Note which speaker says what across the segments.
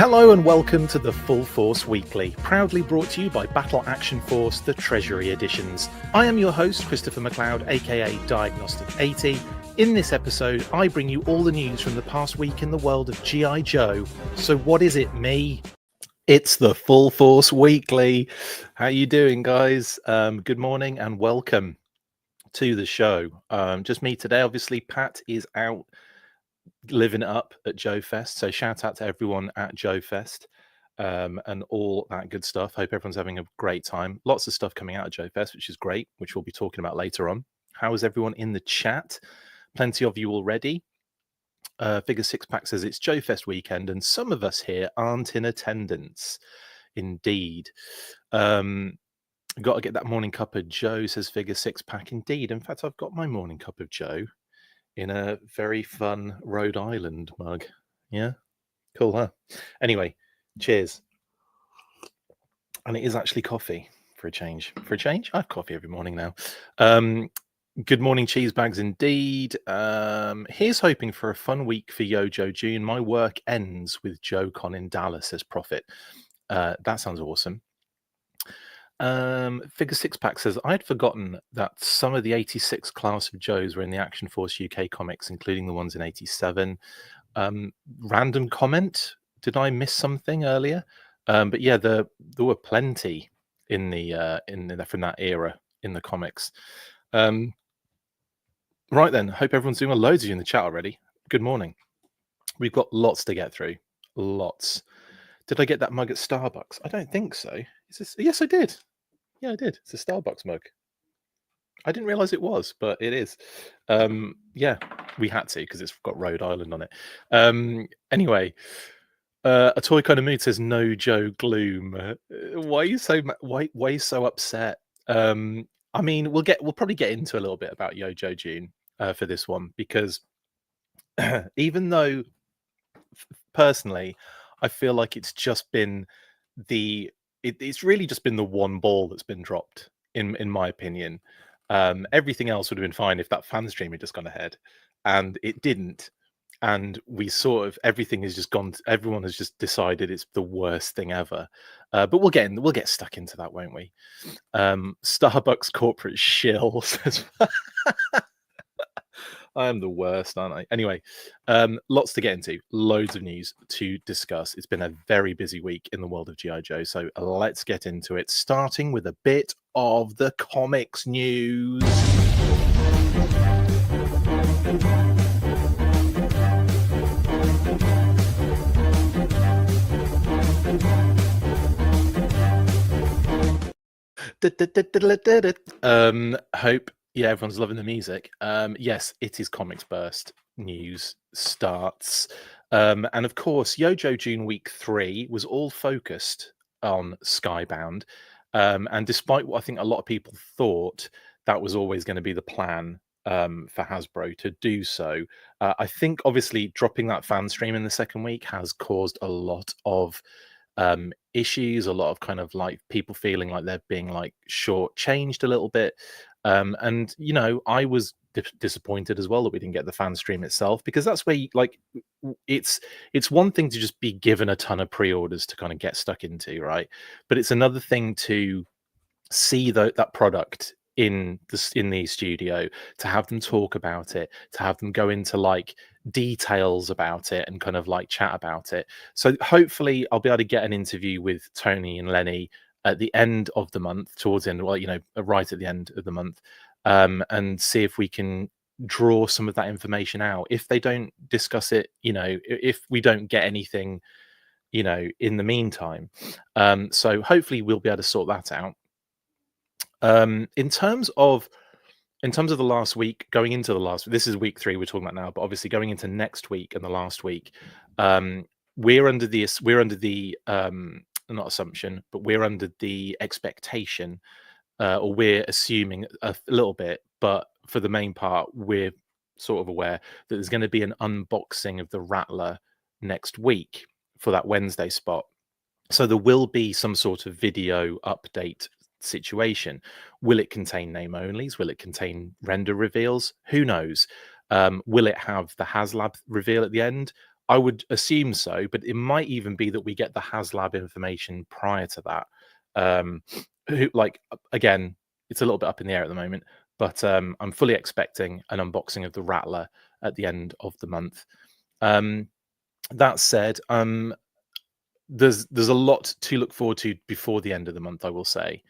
Speaker 1: Hello and welcome to the Full Force Weekly, proudly brought to you by Battle Action Force, the Treasury Editions. I am your host, Christopher McLeod AKA Diagnostic 80. In this episode, I bring you all the news from the past week in the world of G.I. Joe. So what is it, me? It's the Full Force Weekly. How you doing, guys? Good morning and welcome to the show. Just me today. Obviously, Pat is out living it up at Joe Fest. So shout out to everyone at Joe Fest and all that good stuff. Hope everyone's having a great time. Lots of stuff coming out of Joe Fest, which is great, which we'll be talking about later on. How is everyone in the chat? Plenty of you already. Figure Six Pack says it's Joe Fest weekend and some of us here aren't in attendance. Indeed. Got to get that morning cup of Joe, says Figure Six Pack. Indeed. In fact, I've got my morning cup of Joe in a very fun Rhode Island mug. Yeah, cool, huh? Anyway, cheers. And it is actually coffee for a change. For a change, I have coffee every morning now. Good morning, cheese bags. Indeed. Here's hoping for a fun week for Yojo June. My work ends with JoeCon in Dallas, says Profit. That sounds awesome. Figure Six Pack says, I'd forgotten that some of the 86 class of Joes were in the Action Force UK comics, including the ones in 87. Random comment. Did I miss something earlier? But yeah, there were plenty in the from that era in the comics. Right then, hope everyone's doing loads of you in the chat already. Good morning. We've got lots to get through. Lots. Did I get that mug at Starbucks? I don't think so. Is this? Yes, I did. Yeah, I did. It's a Starbucks mug. I didn't realize it was, but it is. Yeah, we had to because it's got Rhode Island on it. Anyway, a toy kind of mood says no Joe gloom. Why are you so why are you so upset? I mean, we'll probably get into a little bit about Yojo June for this one because even though personally I feel like it's just been it's really just been the one ball that's been dropped in my opinion. Everything else would have been fine if that fan stream had just gone ahead, and it didn't. And we sort of everything has just gone. Everyone has just decided it's the worst thing ever. But we'll get stuck into that, won't we? Starbucks corporate shill says. I am the worst, aren't I? Anyway, lots to get into, loads of news to discuss. It's been a very busy week in the world of G.I. Joe, so let's get into it, starting with a bit of the comics news. Hope everyone's loving the music. Yes, it is Comics Burst news starts. And of course, Yojo June week 3 was all focused on Skybound. And despite what I think a lot of people thought, that was always going to be the plan for Hasbro to do so. I think obviously dropping that fan stream in the second week has caused a lot of issues, a lot of kind of like people feeling like they're being like shortchanged a little bit. And you know, I was disappointed as well that we didn't get the fan stream itself, because that's where it's one thing to just be given a ton of pre-orders to kind of get stuck into, right? But it's another thing to see that product in the studio, to have them talk about it, to have them go into like details about it and kind of like chat about it. So hopefully I'll be able to get an interview with Tony and Lenny at the end of the month, towards the end, well, you know, right at the end of the month, and see if we can draw some of that information out. If they don't discuss it, you know, if we don't get anything, you know, in the meantime. So hopefully we'll be able to sort that out. In terms of the last week, going into the last, this is week 3 we're talking about now, but obviously going into next week and the last week, we're under the not assumption, but we're under the expectation, or we're assuming a little bit, but for the main part, we're sort of aware that there's going to be an unboxing of the Rattler next week for that Wednesday spot. So there will be some sort of video update situation. Will it contain name onlys? Will it contain render reveals? Who knows? Will it have the HasLab reveal at the end? I would assume so, but it might even be that we get the HasLab information prior to that. Like again, it's a little bit up in the air at the moment, but I'm fully expecting an unboxing of the Rattler at the end of the month. That said, there's a lot to look forward to before the end of the month, I will say.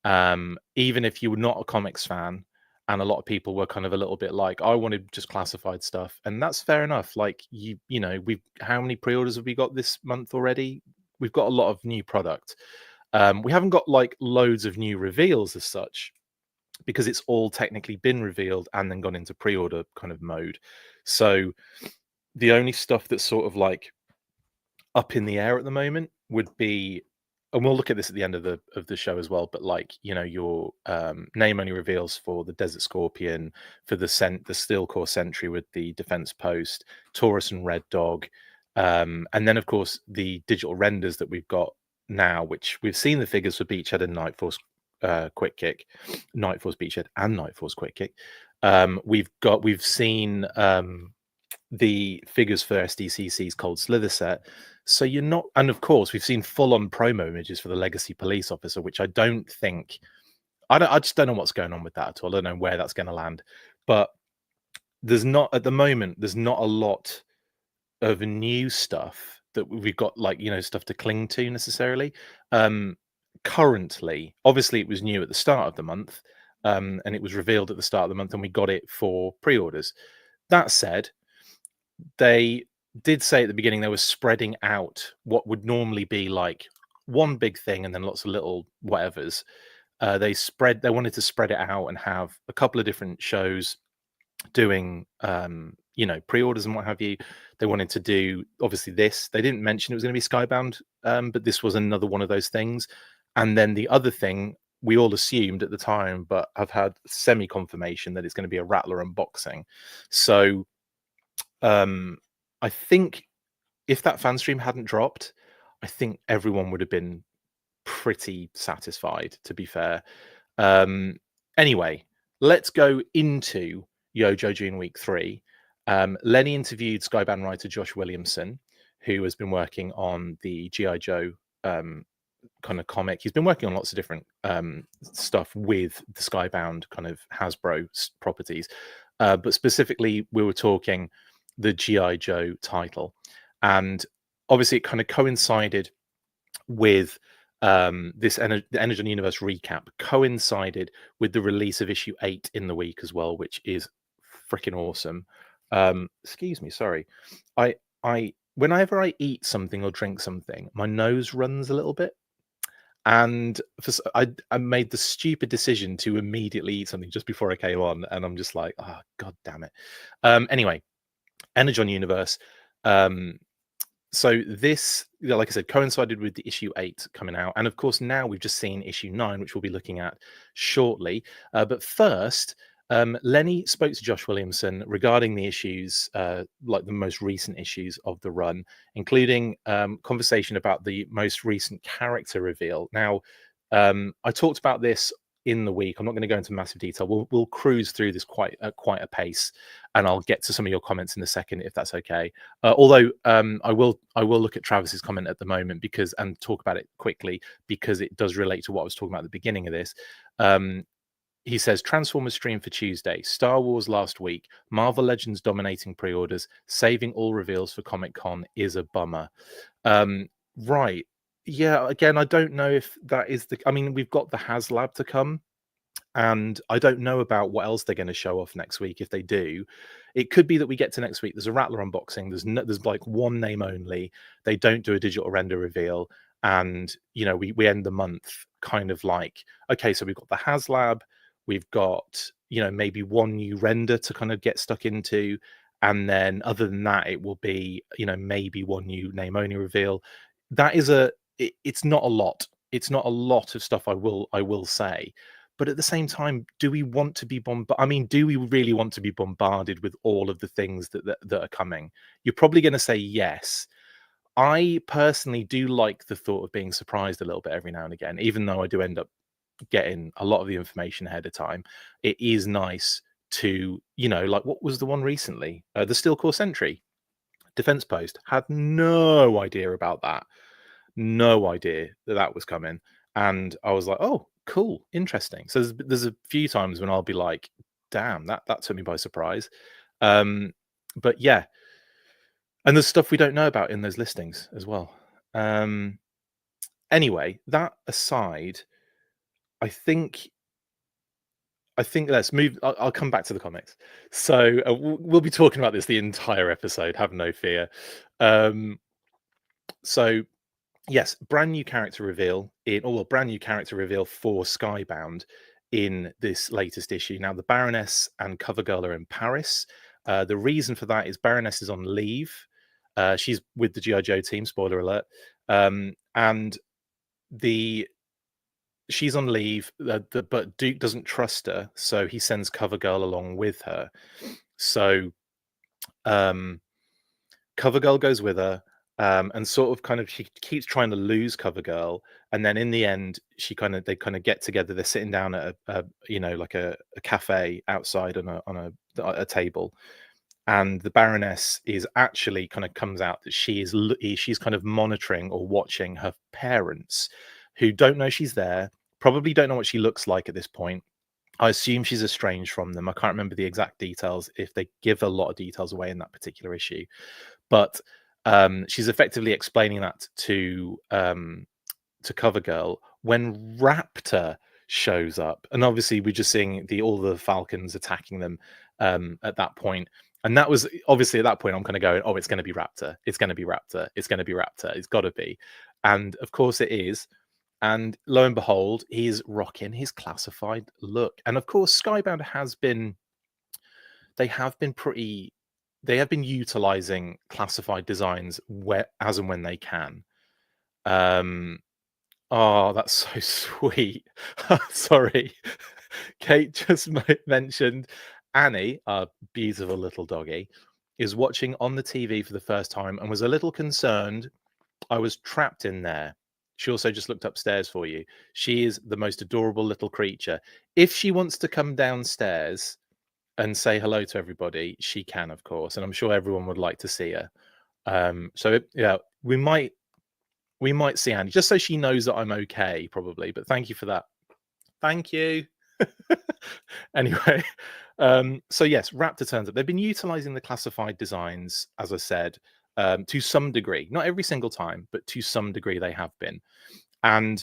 Speaker 1: Even if you were not a comics fan, and a lot of people were kind of a little bit like, I wanted just classified stuff, and that's fair enough. Like you know, we've how many pre-orders have we got this month already? We've got a lot of new product. We haven't got like loads of new reveals as such, because it's all technically been revealed and then gone into pre-order kind of mode. So the only stuff that's sort of like up in the air at the moment would be, and we'll look at this at the end of the show as well, but like, you know, your name only reveals for the Desert Scorpion, for the Steel Core Sentry with the Defense Post, Taurus and Red Dog, and then of course the digital renders that we've got now, which we've seen the figures for Beachhead and Nightforce Quick Kick, Nightforce Beachhead and Nightforce Quick Kick. We've seen the figures for SDCC's Cold Slither set. So you're not, and of course we've seen full-on promo images for the Legacy Police Officer, which I don't think, I just don't know what's going on with that at all. I don't know where that's going to land, but there's not at the moment. There's not a lot of new stuff that we've got, like, you know, stuff to cling to necessarily. Currently, obviously, it was new at the start of the month, and it was revealed at the start of the month, and we got it for pre-orders. That said, they did say at the beginning they were spreading out what would normally be like one big thing and then lots of little whatevers. They wanted to spread it out and have a couple of different shows doing you know, pre-orders and what have you. They wanted to do, obviously, this. They didn't mention it was going to be Skybound, but this was another one of those things. And then the other thing we all assumed at the time, but I've had semi-confirmation that it's going to be a Rattler unboxing. So I think if that fan stream hadn't dropped, I think everyone would have been pretty satisfied, to be fair. Anyway, let's go into Yojo June Week 3. Lenny interviewed Skybound writer Josh Williamson, who has been working on the G.I. Joe kind of comic. He's been working on lots of different stuff with the Skybound kind of Hasbro properties. But specifically, we were talking the G.I. Joe title. And obviously, it kind of coincided with the Energon Universe recap, coincided with the release of issue 8 in the week as well, which is freaking awesome. Excuse me, sorry. I whenever I eat something or drink something, my nose runs a little bit. And I made the stupid decision to immediately eat something just before I came on, and I'm just like, oh, god damn it. Anyway, Energon Universe. So this, like I said, coincided with the issue 8 coming out, and of course now we've just seen issue 9, which we'll be looking at shortly. But first, Lenny spoke to Josh Williamson regarding the issues, like the most recent issues of the run, including conversation about the most recent character reveal. Now, I talked about this in the week. I'm not going to go into massive detail. We'll cruise through this quite a pace, and I'll get to some of your comments in a second if that's okay. Although I will look at Travis's comment at the moment and talk about it quickly, because it does relate to what I was talking about at the beginning of this. He says, Transformers stream for Tuesday, Star Wars last week, Marvel Legends dominating pre-orders, saving all reveals for Comic-Con is a bummer. Right. Yeah, again, I don't know if that is I mean, we've got the HasLab to come, and I don't know about what else they're going to show off next week. If they do, it could be that we get to next week, there's a Rattler unboxing, there's like one name only, they don't do a digital render reveal, and, you know, we end the month kind of like, okay, so we've got the HasLab, we've got, you know, maybe one new render to kind of get stuck into, and then other than that, it will be, you know, maybe one new name only reveal. That is it's not a lot. It's not a lot of stuff, I will say. But at the same time, do we want to be I mean, do we really want to be bombarded with all of the things that are coming? You're probably going to say yes. I personally do like the thought of being surprised a little bit every now and again, even though I do end up getting a lot of the information ahead of time. It is nice to, you know, like, what was the one recently? The Steel Core Sentry. Defense Post had no idea about that. No idea that that was coming. And I was like, oh, cool, interesting. So there's a few times when I'll be like, damn, that took me by surprise. But yeah, and there's stuff we don't know about in those listings as well. Anyway, that aside, I think let's move. I'll come back to the comics. So we'll be talking about this the entire episode. Have no fear. So yes, brand new character reveal brand new character reveal for Skybound in this latest issue. Now, the Baroness and CoverGirl are in Paris. The reason for that is Baroness is on leave. She's with the G.I. Joe team. Spoiler alert. And she's on leave, but Duke doesn't trust her, so he sends CoverGirl along with her. So CoverGirl goes with her, and she keeps trying to lose CoverGirl, and then in the end, they get together. They're sitting down at a cafe outside on a table, and the Baroness is actually comes out that she's kind of monitoring or watching her parents, who don't know she's there. Probably don't know what she looks like at this point. I assume she's estranged from them. I can't remember the exact details, if they give a lot of details away in that particular issue. But she's effectively explaining that to CoverGirl when Raptor shows up. And obviously we're just seeing all the Falcons attacking them at that point. And that was obviously at that point I'm kind of going, oh, it's going to be Raptor. It's going to be Raptor. It's going to be Raptor. It's got to be. And of course it is. And lo and behold, he's rocking his classified look. And of course, Skybound they have been utilizing classified designs as and when they can. Oh, that's so sweet. Sorry. Kate just mentioned Annie, our beautiful little doggy, is watching on the TV for the first time and was a little concerned I was trapped in there. She also just looked upstairs for you. She is the most adorable little creature. If she wants to come downstairs and say hello to everybody, she can, of course. And I'm sure everyone would like to see her. We might see Annie, just so she knows that I'm okay, probably. But thank you for that. Thank you. Anyway, so yes, Raptor turns up. They've been utilizing the classified designs, as I said, to some degree. Not every single time, but to some degree they have been. And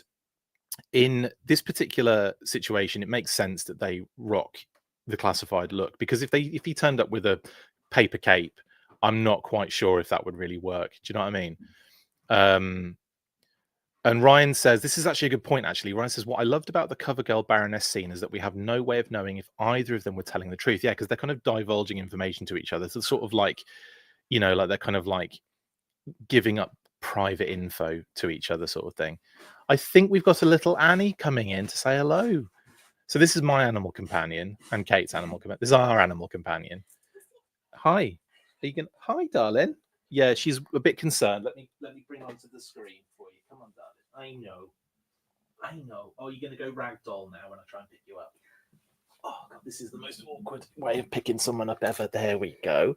Speaker 1: in this particular situation, it makes sense that they rock the classified look, because if he turned up with a paper cape, I'm not quite sure if that would really work. Do you know what I mean? And Ryan says, this is actually a good point, actually. Ryan says, what I loved about the CoverGirl Baroness scene is that we have no way of knowing if either of them were telling the truth. Yeah, because they're kind of divulging information to each other. So it's sort of like, like they're kind of like giving up private info to each other, sort of thing. I think we've got a little Annie coming in to say hello. So this is my animal companion and Kate's animal companion. This is our animal companion. Hi. Hi, darling. Yeah, she's a bit concerned. Let me bring onto the screen for you. Come on, darling. I know. Oh, you're going to go ragdoll now when I try and pick you up. Oh, God, this is the most awkward way of picking someone up ever. There we go.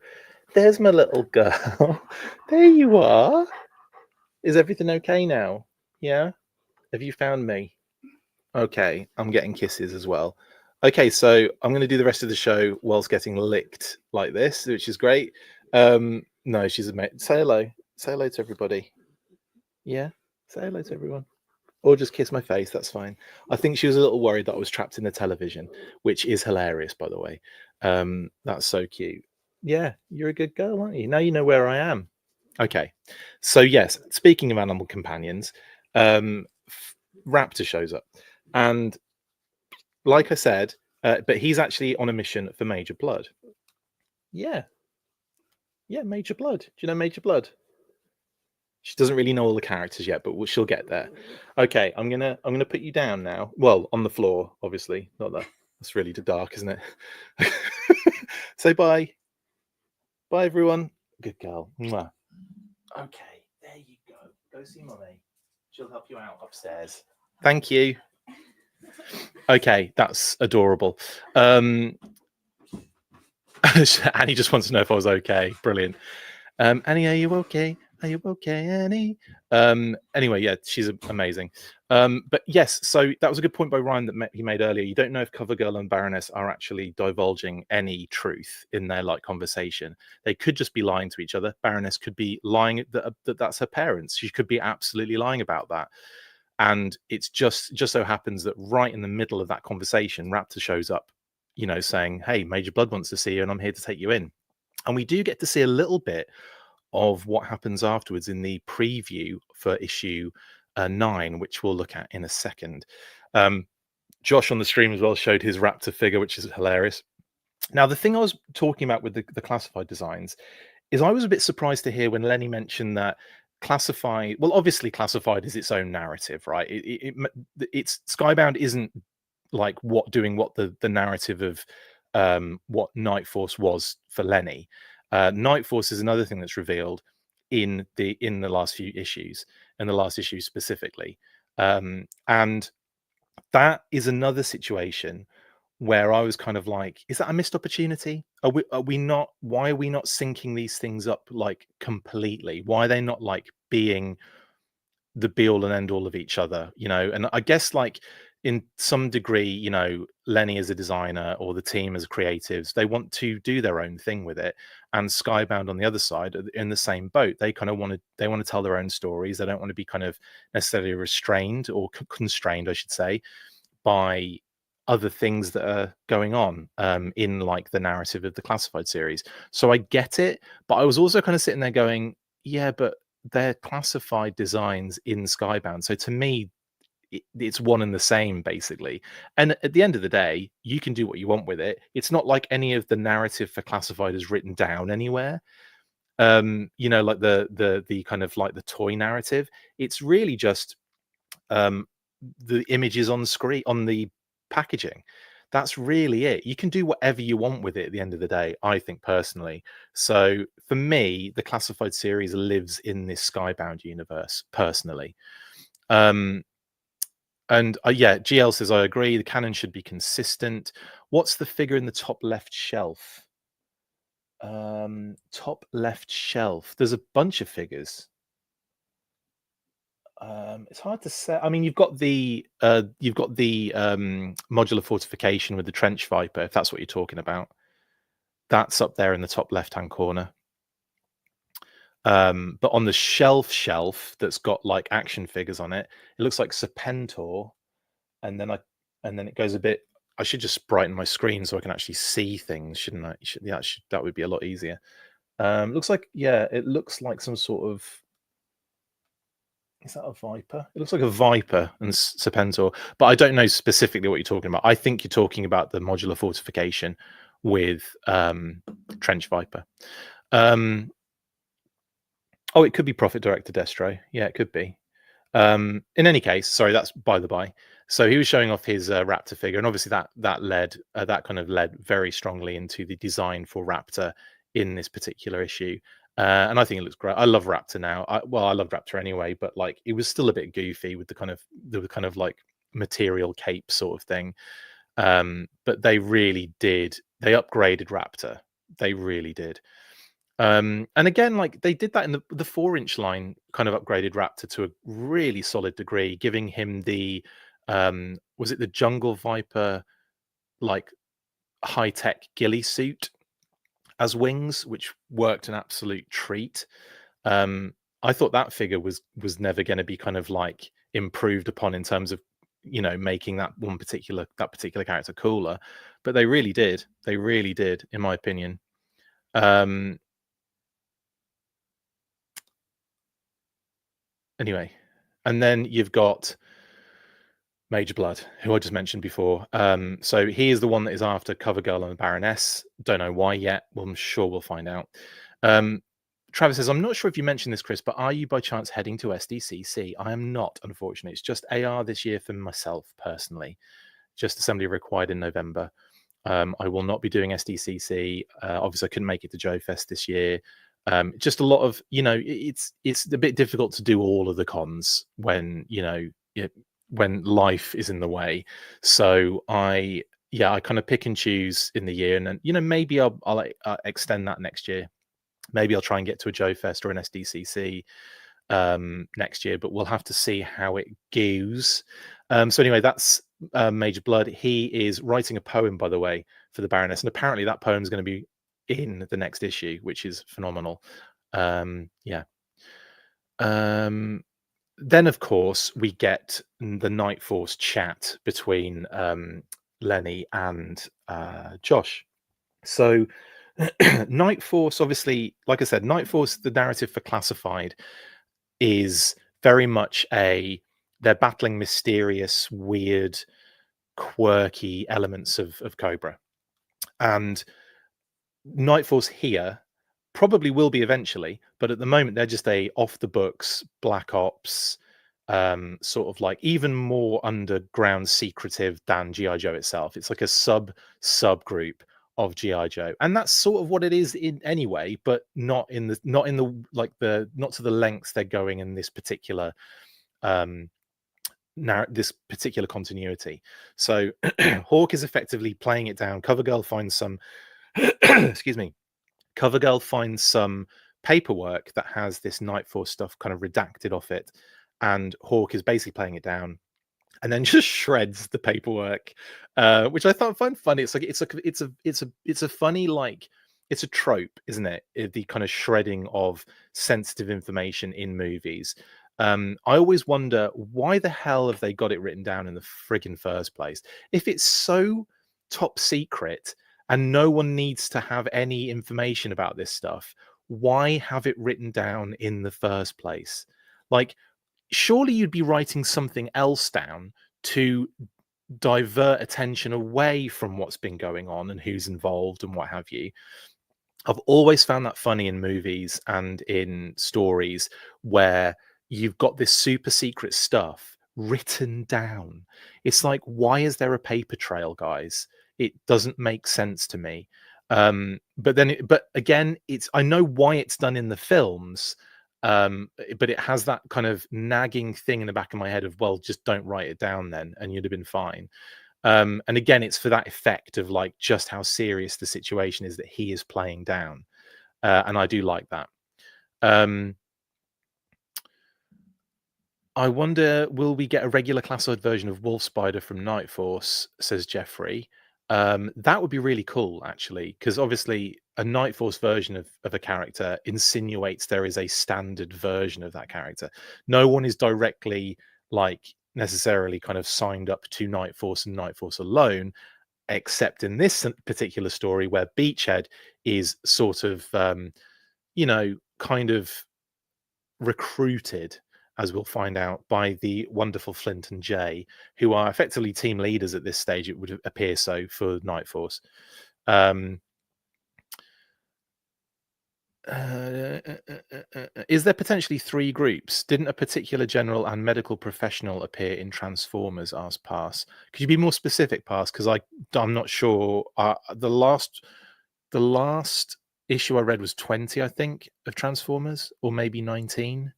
Speaker 1: There's my little girl. There you are. Is everything okay now? Yeah? Have you found me? Okay, I'm getting kisses as well. Okay, so I'm going to do the rest of the show whilst getting licked like this, which is great. No, she's a mate. Say hello. Say hello to everybody. Yeah? Say hello to everyone. Or just kiss my face, that's fine. I think she was a little worried that I was trapped in the television, which is hilarious, by the way. That's so cute. Yeah, you're a good girl, aren't you? Now you know where I am. Okay. So, yes, speaking of animal companions, Raptor shows up. And like I said, but he's actually on a mission for Major Blood. Yeah. Yeah, Major Blood. Do you know Major Blood? She doesn't really know all the characters yet, but she'll get there. Okay, I'm gonna put you down now. Well, on the floor, obviously. Not that. That's really dark, isn't it? Say bye. Bye, everyone. Good girl. Mwah. Okay, there you go. Go see Mommy. She'll help you out upstairs. Thank you. Okay, that's adorable. Annie just wants to know if I was okay. Brilliant. Annie, are you okay? Are you okay, Annie? Anyway, yeah, she's amazing. But yes, so that was a good point by Ryan that he made earlier. You don't know if CoverGirl and Baroness are actually divulging any truth in their like conversation. They could just be lying to each other. Baroness could be lying that that's her parents. She could be absolutely lying about that. And it's just so happens that right in the middle of that conversation, Raptor shows up, you know, saying, "Hey, Major Blood wants to see you, and I'm here to take you in." And we do get to see a little bit of what happens afterwards in the preview for issue 9, which we'll look at in a second. Josh on the stream as well showed his Raptor figure, which is hilarious. Now, the thing I was talking about with the classified designs is I was a bit surprised to hear when Lenny mentioned that classified, well, obviously classified is its own narrative, right? It's Skybound isn't like doing what the narrative of what Night Force was for Lenny. Night Force is another thing that's revealed in the last few issues, and the last issue specifically, and that is another situation where I was kind of like, is that a missed opportunity? Are we not? Why are we not syncing these things up like completely? Why are they not like being the be all and end all of each other, you know? And I guess like in some degree, you know, Lenny as a designer or the team as creatives, they want to do their own thing with it. And Skybound on the other side are in the same boat. They kind of want to tell their own stories. They don't want to be kind of necessarily restrained or constrained, I should say, by other things that are going on in like the narrative of the classified series. So I get it, but I was also kind of sitting there going, yeah, but they're classified designs in Skybound. So to me, it's one and the same basically. And at the end of the day, you can do what you want with it. It's not like any of the narrative for classified is written down anywhere. You know, like the kind of like the toy narrative. It's really just the images on screen on the packaging. That's really it. You can do whatever you want with it at the end of the day, I think personally. So for me, the classified series lives in this Skybound universe personally. And yeah, GL says I agree. The canon should be consistent. What's the figure in the top left shelf? Top left shelf. There's a bunch of figures. It's hard to say. I mean, you've got the modular fortification with the trench viper, if that's what you're talking about. That's up there in the top left-hand corner. But on the shelf that's got like action figures on it, it looks like Serpentor, and then it goes a bit. I should just brighten my screen so I can actually see things, shouldn't I? That would be a lot easier. Looks like, yeah, it looks like some sort of. Is that a viper? It looks like a viper and Serpentor, but I don't know specifically what you're talking about. I think you're talking about the modular fortification with trench viper. Oh, it could be Prophet Director Destro. Yeah, it could be. In any case, sorry, that's by the by. So he was showing off his Raptor figure, and obviously that kind of led very strongly into the design for Raptor in this particular issue. And I think it looks great. I love Raptor now. I love Raptor anyway, but like it was still a bit goofy with the kind of like material cape sort of thing. But they really did. They upgraded Raptor. They really did. And again, like they did that in the 4-inch line, kind of upgraded Raptor to a really solid degree, giving him the was it the Jungle Viper like high tech ghillie suit as wings, which worked an absolute treat. I thought that figure was never going to be kind of like improved upon in terms of, you know, making that particular character cooler, but they really did. They really did, in my opinion. Anyway, and then you've got Major Blood, who I just mentioned before. So he is the one that is after CoverGirl and the Baroness. Don't know why yet. Well, I'm sure we'll find out. Travis says, I'm not sure if you mentioned this, Chris, but are you by chance heading to SDCC? I am not, unfortunately. It's just AR this year for myself personally. Just assembly required in November. I will not be doing SDCC. Obviously, I couldn't make it to Joe Fest this year. Just a lot of, you know, it's a bit difficult to do all of the cons when, you know, when life is in the way. So I kind of pick and choose in the year, and then, you know, maybe I'll extend that next year Maybe I'll try and get to a Joe Fest or an SDCC next year, but we'll have to see how it goes. So anyway, that's Major Blood. He is writing a poem, by the way, for the Baroness, and apparently that poem is going to be in the next issue, which is phenomenal. Yeah. Then, of course, we get the Night Force chat between Lenny and Josh. So, Night Force, obviously, like I said, Night Force, the narrative for Classified is very much they're battling mysterious, weird, quirky elements of Cobra. And Night Force here probably will be eventually, but at the moment they're just a off the books Black Ops, sort of like even more underground secretive than GI Joe itself. It's like a subgroup of GI Joe, and that's sort of what it is in anyway, but not to the lengths they're going in this particular this particular continuity. So Hawk is effectively playing it down. CoverGirl finds some excuse me. CoverGirl finds some paperwork that has this Night Force stuff kind of redacted off it, and Hawk is basically playing it down, and then just shreds the paperwork, which I find funny. It's a funny, like, it's a trope, isn't it? The kind of shredding of sensitive information in movies. I always wonder why the hell have they got it written down in the friggin' first place? If it's so top secret and no one needs to have any information about this stuff, why have it written down in the first place? Like, surely you'd be writing something else down to divert attention away from what's been going on and who's involved and what have you. I've always found that funny in movies and in stories where you've got this super secret stuff written down. It's like, why is there a paper trail, guys? It doesn't make sense to me. But again, I know why it's done in the films, but it has that kind of nagging thing in the back of my head of, well, just don't write it down then, and you'd have been fine. And again, it's for that effect of like just how serious the situation is that he is playing down, and I do like that. I wonder, will we get a regular classified version of Wolf Spider from Night Force? Says Jeffrey. That would be really cool, actually, because obviously a Night Force version of a character insinuates there is a standard version of that character. No one is directly, like, necessarily kind of signed up to Night Force and Night Force alone, except in this particular story where Beachhead is sort of, kind of recruited, as we'll find out, by the wonderful Flint and Jay, who are effectively team leaders at this stage, it would appear so, for Night Force. Is there potentially 3 groups? Didn't a particular general and medical professional appear in Transformers? Asked Pass. Could you be more specific, Pass? Because I'm not sure. The last issue I read was 20, I think, of Transformers, or maybe 19.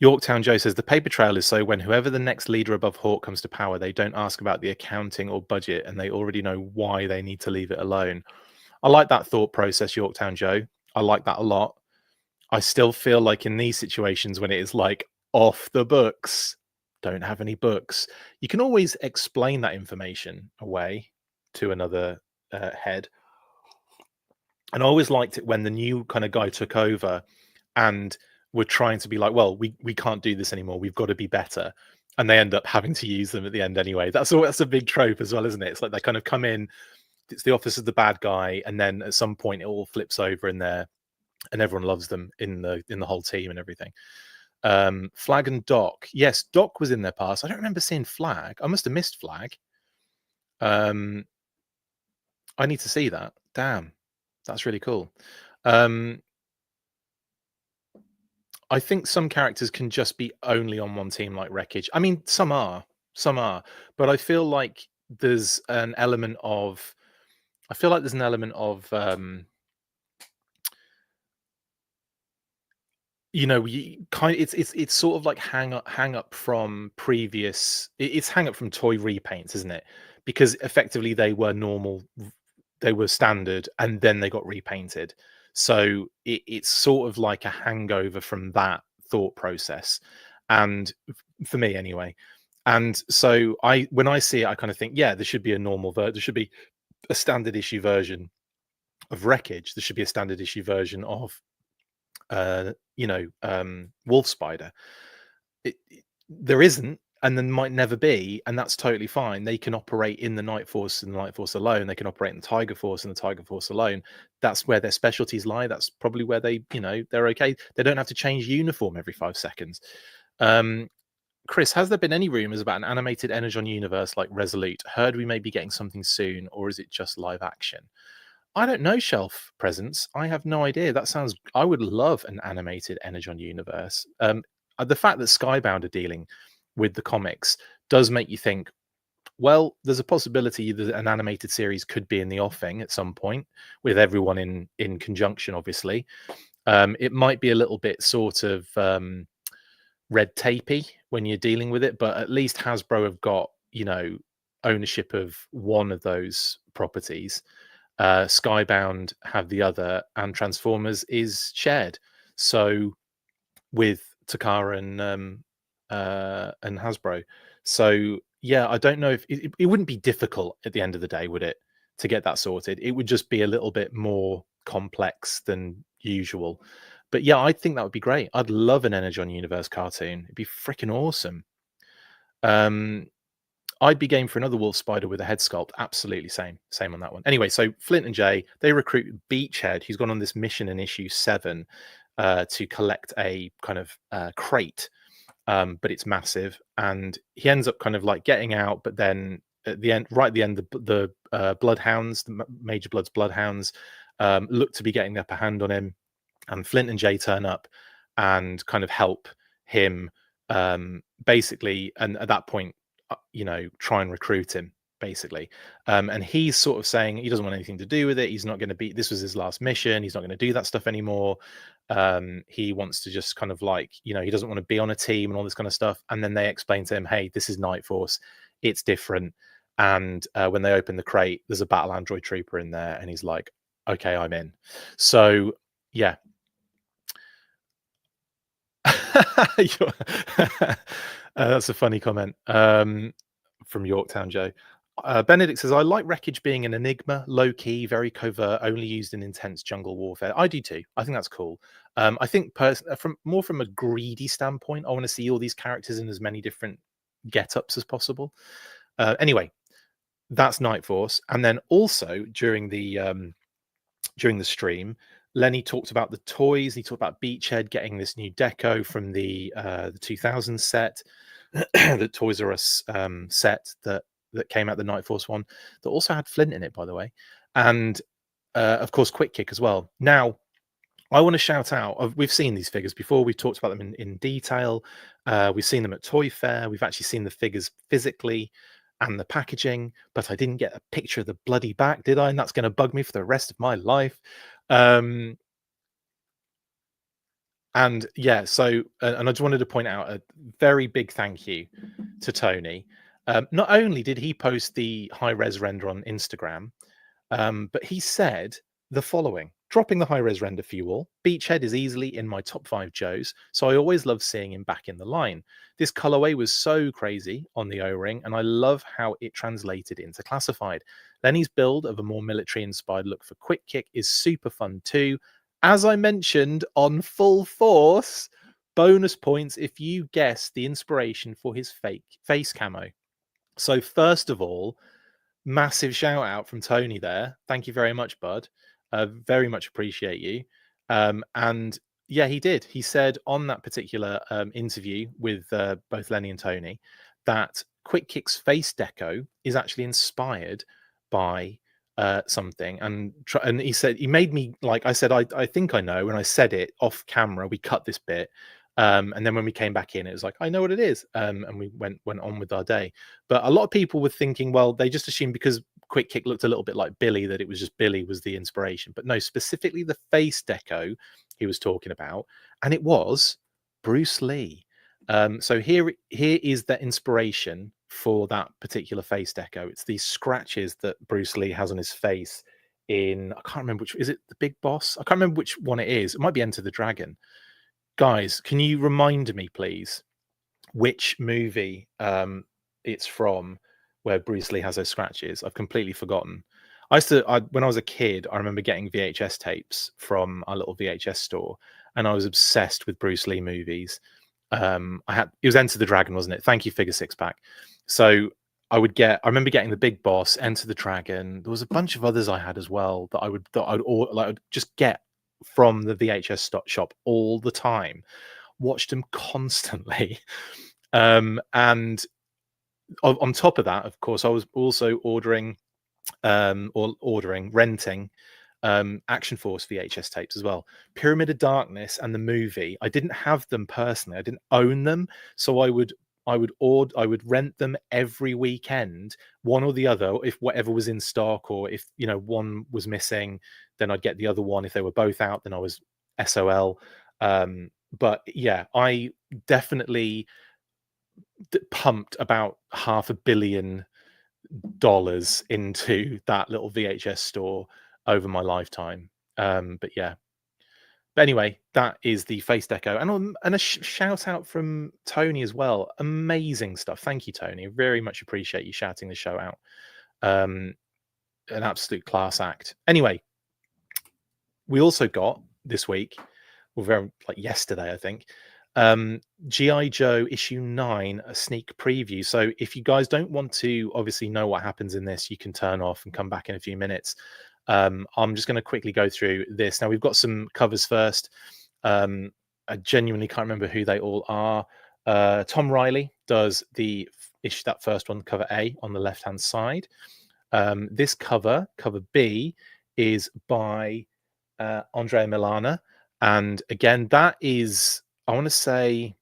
Speaker 1: Yorktown Joe says the paper trail is so when whoever the next leader above Hawk comes to power, they don't ask about the accounting or budget, and they already know why they need to leave it alone. I like that thought process, Yorktown Joe. I like that a lot. I still feel like in these situations when it is like off the books, don't have any books, you can always explain that information away to another head. And I always liked it when the new kind of guy took over and were trying to be like, well, we can't do this anymore. We've got to be better. And they end up having to use them at the end anyway. That's a big trope as well, isn't it? It's like they kind of come in, it's the office of the bad guy, and then at some point it all flips over in there and everyone loves them in the whole team and everything. Flag and Doc. Yes, Doc was in their past. I don't remember seeing Flag. I must have missed Flag. I need to see that. Damn. That's really cool. I think some characters can just be only on one team, like Wreckage. I mean, some are, but I feel like there's an element of, it's sort of like hang up from previous. It's hang up from toy repaints, isn't it? Because effectively they were normal they were standard, and then they got repainted. So it's sort of like a hangover from that thought process, and for me anyway. And so when I see it, I kind of think, yeah, there should be a normal version. There should be a standard issue version of Wreckage. There should be a standard issue version of, Wolf Spider. There isn't, and there might never be, and that's totally fine. They can operate in the Night Force and the Night Force alone. They can operate in the Tiger Force and the Tiger Force alone. That's where their specialties lie. That's probably where they're okay. They don't have to change uniform every 5 seconds. Chris, has there been any rumors about an animated Energon universe like Resolute? Heard we may be getting something soon, or is it just live action? I don't know, Shelf Presence. I have no idea. That sounds. I would love an animated Energon universe. The fact that Skybound are dealing with the comics does make you think, well, there's a possibility that an animated series could be in the offing at some point with everyone in conjunction, obviously. It might be a little bit sort of red tapey when you're dealing with it, but at least Hasbro have got, ownership of one of those properties. Skybound have the other, and Transformers is shared. So with Takara and Hasbro. So yeah, I don't know if it wouldn't be difficult at the end of the day, would it, to get that sorted? It would just be a little bit more complex than usual. But yeah, I think that would be great. I'd love an Energon Universe cartoon. It'd be freaking awesome. I'd be game for another Wolf Spider with a head sculpt. Absolutely same on that one. Anyway, so Flint and Jay, they recruit Beachhead, who's gone on this mission in issue 7 to collect a kind of crate, but it's massive, and he ends up kind of like getting out. But then at the end, right at the end, the Bloodhounds, the Major Blood's Bloodhounds, look to be getting the upper hand on him, and Flint and Jay turn up and kind of help him, basically, and at that point, try and recruit him, basically. And he's sort of saying he doesn't want anything to do with it. He's not going to be, this was his last mission. He's not going to do that stuff anymore. He wants to just kind of like, he doesn't want to be on a team and all this kind of stuff. And then they explain to him, hey, this is Night Force. It's different. And when they open the crate, there's a battle android trooper in there. And he's like, okay, I'm in. So, yeah. That's a funny comment from Yorktown Joe. Benedict says, I like Wreckage being an enigma, low-key, very covert, only used in intense jungle warfare. I do too. I think that's cool. I think from a greedy standpoint, I want to see all these characters in as many different get-ups as possible. Anyway, that's Night Force. And then also during the stream, Lenny talked about the toys. He talked about Beachhead getting this new deco from the 2000 set, the Toys R Us set that came out, the Night Force one, that also had Flint in it, by the way, and of course Quick Kick as well. Now, I want to shout out, we've seen these figures before. We've talked about them in detail. We've seen them at Toy Fair. We've actually seen the figures physically and the packaging, but I didn't get a picture of the bloody back, did I? And that's going to bug me for the rest of my life. And yeah, so and I just wanted to point out a very big thank you to Tony. Not only did he post the high-res render on Instagram, but he said the following: dropping the high-res render for you all. Beachhead is easily in my top 5 Joes, so I always love seeing him back in the line. This colorway was so crazy on the O-ring, and I love how it translated into classified. Lenny's build of a more military-inspired look for Quick Kick is super fun too. As I mentioned on Full Force, bonus points if you guess the inspiration for his fake face camo. So first of all, massive shout out from Tony there. Thank you very much, bud. Very much appreciate you. And yeah, he did. He said on that particular interview with both Lenny and Tony that Quick Kick's face deco is actually inspired by something. And he said, he made me, like I said, I think I know. When I said it off camera, we cut this bit. And then when we came back in, it was like, I know what it is. And we went on with our day. But a lot of people were thinking, well, they just assumed because Quick Kick looked a little bit like Billy, that it was just Billy was the inspiration. But no, specifically the face deco he was talking about. And it was Bruce Lee. So here is the inspiration for that particular face deco. It's these scratches that Bruce Lee has on his face in, I can't remember which, is it the Big Boss? I can't remember which one it is. It might be Enter the Dragon. Guys, can you remind me, please, which movie it's from where Bruce Lee has those scratches? I've completely forgotten. When I was a kid, I remember getting VHS tapes from our little VHS store, and I was obsessed with Bruce Lee movies. It was Enter the Dragon, wasn't it? Thank you, Figure Six Pack. So I remember getting the Big Boss, Enter the Dragon. There was a bunch of others I had as well that I would just get from the VHS shop all the time. Watched them constantly. And on top of that, of course, I was also renting Action Force VHS tapes as well. Pyramid of Darkness and the movie, I didn't have them personally. I didn't own them, so I would rent them every weekend, one or the other, if whatever was in stock, or if one was missing, then I'd get the other one. If they were both out, then I was SOL. But yeah, I definitely pumped about $500 million into that little VHS store over my lifetime. But yeah. But anyway, that is the face deco, and a shout out from Tony as well. Amazing stuff. Thank you, Tony. Very much appreciate you shouting the show out. An absolute class act. Anyway, we also got this week, yesterday, I think, G.I. Joe issue 9, a sneak preview. So if you guys don't want to obviously know what happens in this, you can turn off and come back in a few minutes. I'm just going to quickly go through this. Now, we've got some covers first. I genuinely can't remember who they all are. Tom Riley does that first one, cover A, on the left-hand side. This cover B, is by Andrea Milana. And again, that is, I want to say,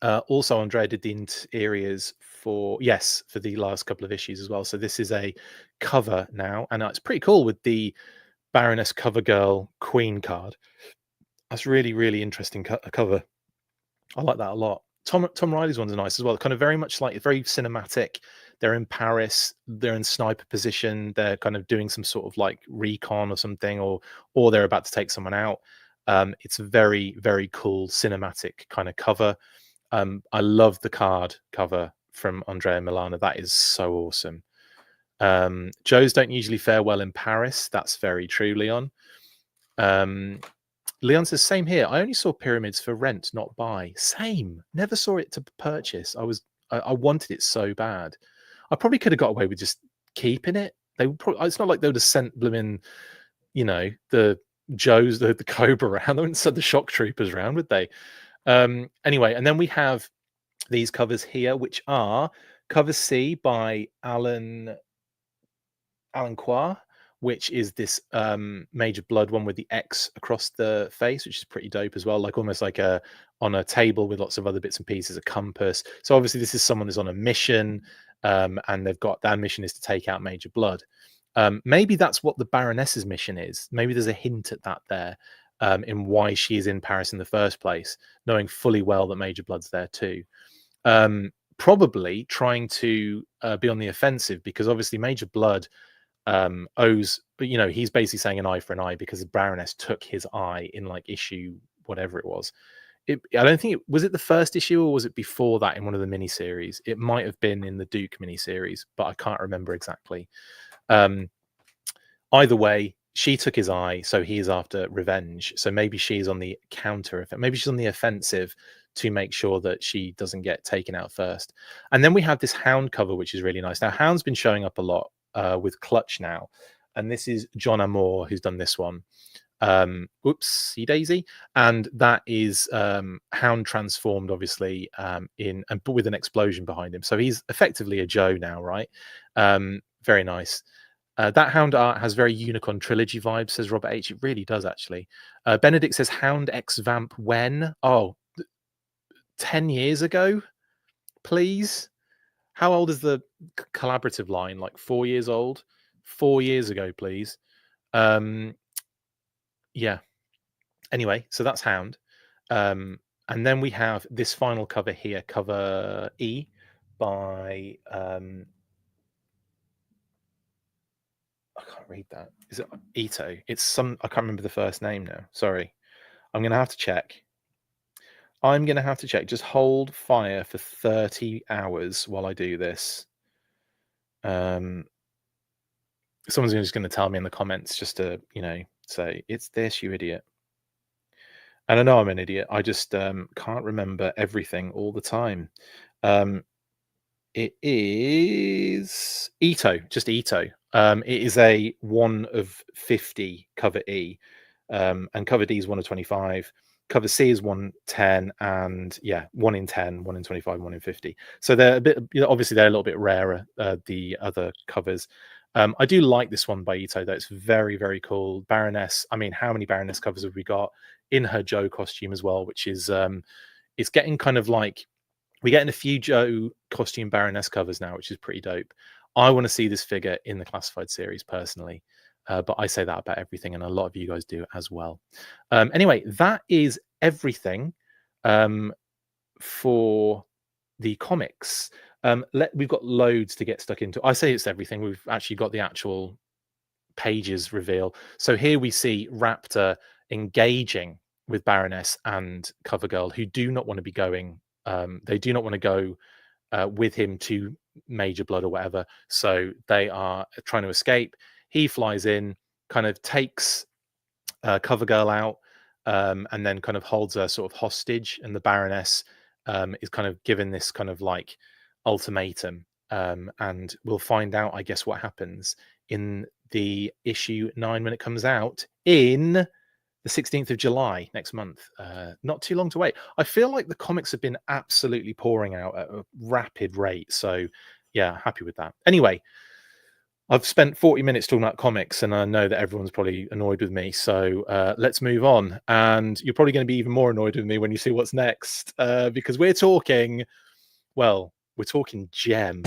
Speaker 1: also Andrea did the interiors for the last couple of issues as well. So this is a cover now, and it's pretty cool with the Baroness Cover Girl Queen card. That's really, really interesting cover. I like that a lot. Tom Riley's ones are nice as well. Kind of very much very cinematic. They're in Paris. They're in sniper position. They're kind of doing some sort of like recon or something, or they're about to take someone out. It's a very, very cool cinematic kind of cover. I love the card cover from Andrea Milana. That is so awesome. Joes don't usually fare well in Paris. That's very true, Leon. Leon says, same here. I only saw Pyramids for rent, not buy. Same. Never saw it to purchase. I wanted it so bad. I probably could have got away with just keeping it. It's not like they would have sent them in, the Joes, the Cobra around. They wouldn't send the Shock Troopers around, would they? Anyway, and then we have these covers here, which are cover C by Alan Qua, which is this Major Blood one with the X across the face, which is pretty dope as well, like almost like on a table with lots of other bits and pieces, a compass. So obviously this is someone who's on a mission, and they've got, that mission is to take out Major Blood. Maybe that's what the Baroness's mission is. Maybe there's a hint at that there, in why she is in Paris in the first place, knowing fully well that Major Blood's there too. Probably trying to be on the offensive, because obviously Major Blood owes, he's basically saying an eye for an eye because the Baroness took his eye in like issue whatever it was. I don't think was it the first issue, or was it before that in one of the miniseries? It might have been in the Duke miniseries, but I can't remember exactly. Either way, she took his eye, so he is after revenge. So maybe she's on the counter, maybe she's on the offensive to make sure that she doesn't get taken out first. And then we have this Hound cover, which is really nice. Now, Hound's been showing up a lot with Clutch now, and this is John Amour who's done this one. Oopsie daisy. And that is Hound transformed, obviously, but with an explosion behind him. So he's effectively a Joe now, right? Very nice. That Hound art has very Unicorn Trilogy vibes, says Robert H. It really does, actually. Benedict says, Hound X Vamp when? 10 years ago, please. How old is the collaborative line? Like 4 years old? 4 years ago, please. Yeah. Anyway, so that's Hound. And then we have this final cover here, cover E, by... I can't can't read that. Is it Ito? It's some. I can't remember the first name now. Sorry. I'm gonna have to check. I'm gonna have to check. Just hold fire for 30 hours while I do this. Someone's just going to tell me in the comments just to, say, it's this, you idiot. And I know I'm an idiot. I just can't remember everything all the time. It is Ito, just Ito. It is a 1 of 50 cover E, and cover D is 1 of 25. Cover C is 110, and 1 in 10, 1 in 25, 1 in 50. So they're a bit, obviously they're a little bit rarer, the other covers. I do like this one by Ito, though. It's very, very cool. Baroness. I mean, how many Baroness covers have we got in her Joe costume as well? Which is, it's getting kind of like, we're getting a few Joe costume Baroness covers now, which is pretty dope. I want to see this figure in the Classified series personally, but I say that about everything, and a lot of you guys do as well. Anyway, that is everything for the comics. We've got loads to get stuck into. I say it's everything. We've actually got the actual pages reveal. So here we see Raptor engaging with Baroness and Covergirl, who do not want to be going. They do not want to go with him to Major Blood or whatever. So they are trying to escape. He flies in, kind of takes Covergirl out, and then kind of holds her sort of hostage. And the Baroness is kind of given this kind of like ultimatum. And we'll find out, I guess, what happens in the issue 9 when it comes out in the 16th of July next month. Not too long to wait. I feel like the comics have been absolutely pouring out at a rapid rate. So yeah, happy with that. Anyway, I've spent 40 minutes talking about comics, and I know that everyone's probably annoyed with me. So let's move on. And you're probably going to be even more annoyed with me when you see what's next, because we're talking Gem.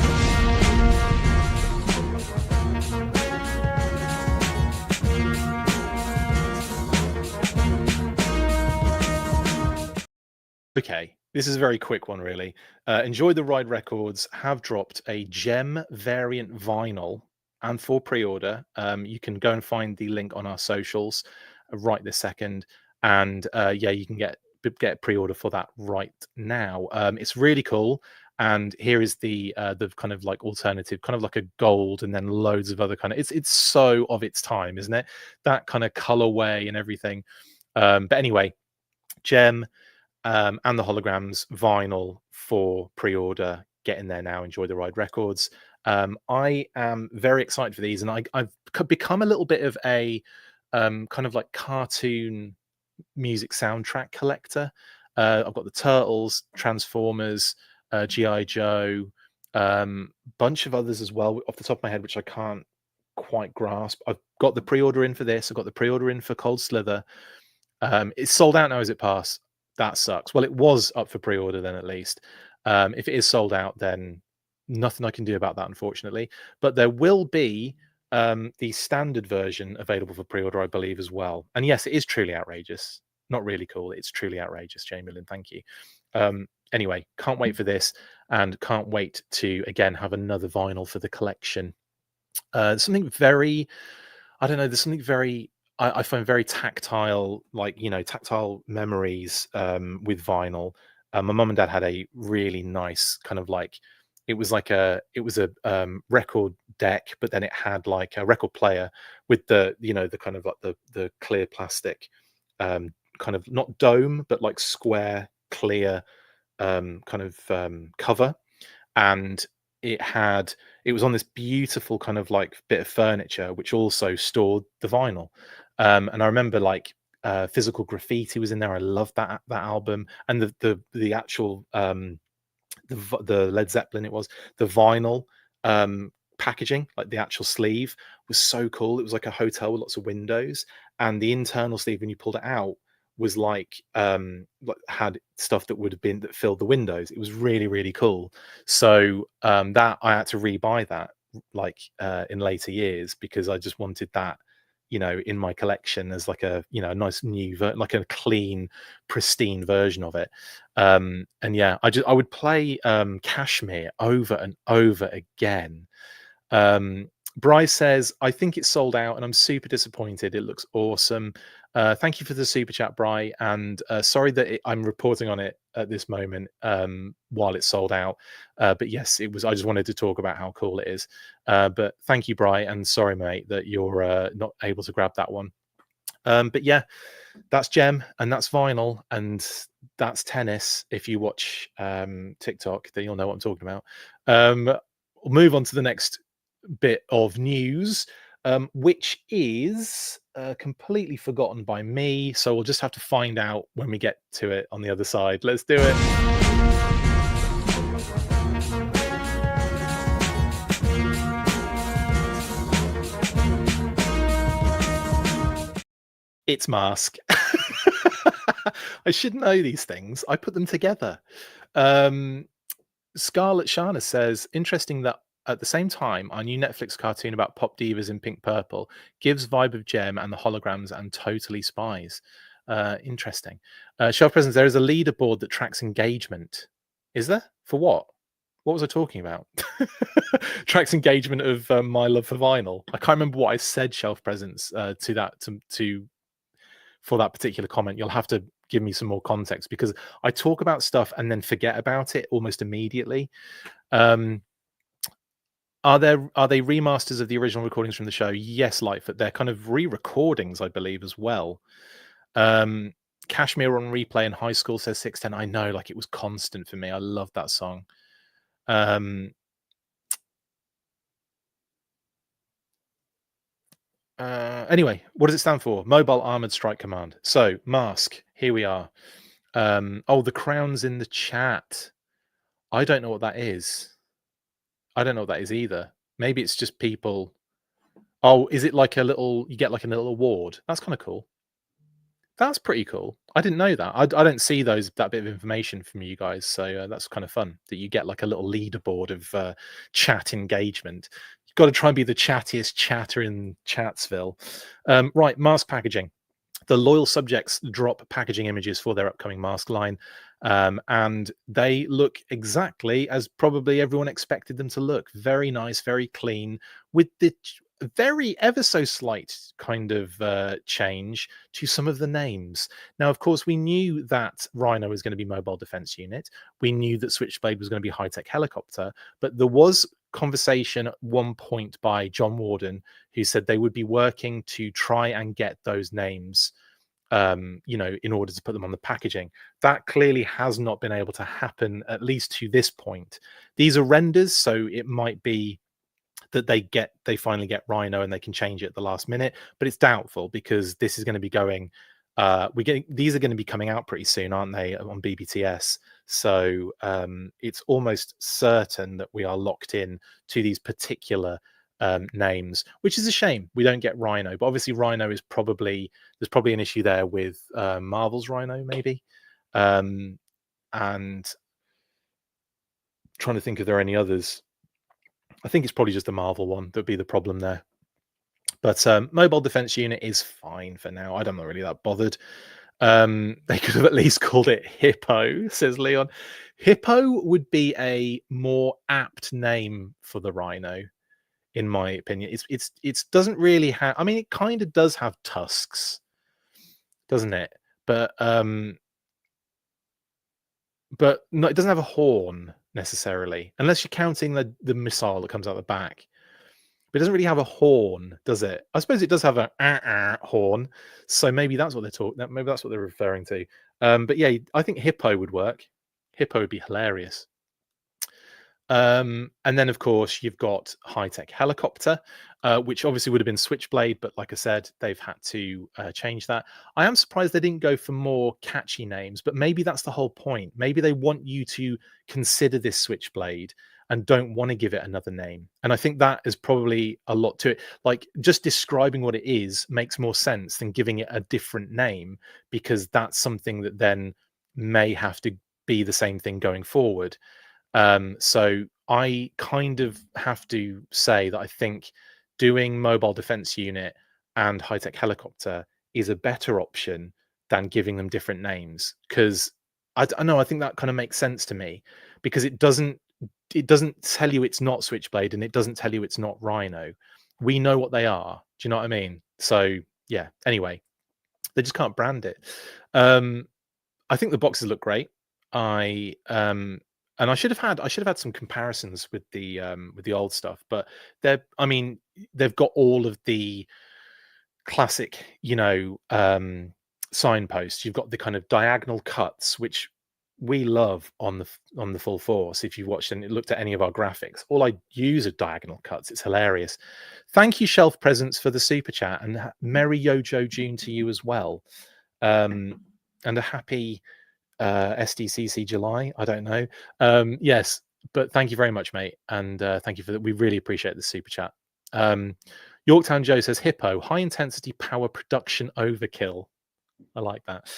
Speaker 1: Okay, this is a very quick one, really. Enjoy the Ride Records have dropped a Gem variant vinyl, and for pre-order, you can go and find the link on our socials right this second, and you can get pre-order for that right now. It's really cool, and here is the kind of like alternative, kind of like a gold, and then loads of other kind of. It's so of its time, isn't it? That kind of colorway and everything. But anyway, Gem. And the holograms vinyl for pre-order. Get in there now. Enjoy the Ride Records. I am very excited for these, and I've become a little bit of a kind of like cartoon music soundtrack collector. I've got the Turtles, Transformers, G.I. Joe, bunch of others as well off the top of my head, which I can't quite grasp. I've got the pre-order in for this. I've got the pre-order in for Cold Slither. It's sold out now. Is it past? That sucks. Well, it was up for pre-order then, at least. If it is sold out, then nothing I can do about that, unfortunately. But there will be the standard version available for pre-order, I believe, as well. And yes, it is truly outrageous. Not really cool. It's truly outrageous, Chamberlain. Thank you. Anyway, can't wait for this, and can't wait to, again, have another vinyl for the collection. Something very, I don't know, there's something very, I find very tactile, like, tactile memories with vinyl. My mum and dad had a really nice kind of like, it was a record deck, but then it had like a record player with the kind of like the clear plastic, kind of not dome, but like square clear kind of cover. And it was on this beautiful kind of like bit of furniture which also stored the vinyl. And I remember like Physical Graffiti was in there. I loved that album, and the actual the Led Zeppelin, it was the vinyl packaging, like the actual sleeve was so cool. It was like a hotel with lots of windows, and the internal sleeve, when you pulled it out, was like had stuff that filled the windows. It was really, really cool. So that I had to rebuy that like in later years, because I just wanted that in my collection as like a a nice new like a clean, pristine version of it. And yeah, I would play Kashmir over and over again. Bryce says, I think it's sold out and I'm super disappointed. It looks awesome. Thank you for the super chat, Bry. And sorry that I'm reporting on it at this moment while it's sold out. But yes, it was. I just wanted to talk about how cool it is. But thank you, Bry. And sorry, mate, that you're not able to grab that one. But yeah, that's Gem and that's vinyl and that's tennis. If you watch TikTok, then you'll know what I'm talking about. We'll move on to the next bit of news, which is completely forgotten by me. So we'll just have to find out when we get to it on the other side. Let's do it. It's M.A.S.K. I should know these things. I put them together. Scarlett Shana says, interesting that at the same time, our new Netflix cartoon about pop divas in pink purple gives vibe of Gem and the holograms and totally spies. Interesting. Shelf presents, there is a leaderboard that tracks engagement. Is there? For what? What was I talking about? Tracks engagement of my love for vinyl. I can't remember what I said, Shelf presents, to that to for that particular comment. You'll have to give me some more context because I talk about stuff and then forget about it almost immediately. Are they remasters of the original recordings from the show? Yes, Lightfoot. They're kind of re-recordings, I believe, as well. Kashmir on replay in high school, says 610. I know, like, it was constant for me. I love that song. Anyway, what does it stand for? Mobile Armored Strike Command. So, M.A.S.K, here we are. Oh, the crown's in the chat. I don't know what that is. I don't know what that is either. Maybe it's just people. Oh, is it like a little, you get like a little award? That's kind of cool. That's pretty cool. I didn't know that. I don't see that bit of information from you guys. So that's kind of fun that you get like a little leaderboard of chat engagement. You've got to try and be the chattiest chatter in Chatsville. Right, M.A.S.K packaging. The loyal subjects drop packaging images for their upcoming M.A.S.K line, and they look exactly as probably everyone expected them to look. Very nice, very clean, with the very ever so slight kind of change to some of the names. Now, of course, we knew that Rhino was going to be Mobile Defense Unit. We knew that Switchblade was going to be High Tech Helicopter, but there was conversation at one point by John Warden who said they would be working to try and get those names in order to put them on the packaging. That clearly has not been able to happen, at least to this point. These are renders, so it might be that they finally get Rhino and they can change it at the last minute, but it's doubtful because this is going to be going these are going to be coming out pretty soon, aren't they, on BBTS? So it's almost certain that we are locked in to these particular names, which is a shame. We don't get Rhino, but obviously Rhino is there's probably an issue there with Marvel's Rhino, maybe. And trying to think if there are any others. I think it's probably just the Marvel one that'd be the problem there. But Mobile Defense Unit is fine for now. I'm not really that bothered. They could have at least called it Hippo, says Leon. Hippo would be a more apt name for the Rhino, in my opinion. It doesn't really have. I mean, it kind of does have tusks, doesn't it? But no, it doesn't have a horn necessarily, unless you're counting the missile that comes out the back. But it doesn't really have a horn, does it? I suppose it does have a horn, so maybe that's what they're talking. Maybe that's what they're referring to. But yeah, I think Hippo would work. Hippo would be hilarious. And then, of course, you've got High Tech Helicopter, which obviously would have been Switchblade, but like I said, they've had to change that. I am surprised they didn't go for more catchy names, but maybe that's the whole point. Maybe they want you to consider this Switchblade and don't want to give it another name. And I think that is probably a lot to it. Like, just describing what it is makes more sense than giving it a different name, because that's something that then may have to be the same thing going forward. So I kind of have to say that I think doing Mobile Defense Unit and High Tech Helicopter is a better option than giving them different names, because I know, I think that kind of makes sense to me, because it doesn't tell you it's not Switchblade and it doesn't tell you it's not Rhino. we know what they are. Do you know what I mean? So yeah. Anyway, they just can't brand it. I think the boxes look great. And I should have had some comparisons with the old stuff, but they've got all of the classic, signposts. You've got the kind of diagonal cuts, which we love on the full force. If you've watched and looked at any of our graphics, all I use are diagonal cuts. It's hilarious. Thank you, Shelf Presents, for the super chat, and Merry Yojo June to you as well. And a happy SDCC July. I don't know. Yes, but thank you very much, mate, and thank you for that. We really appreciate the super chat. Yorktown Joe says hippo, high intensity power production overkill. I like that.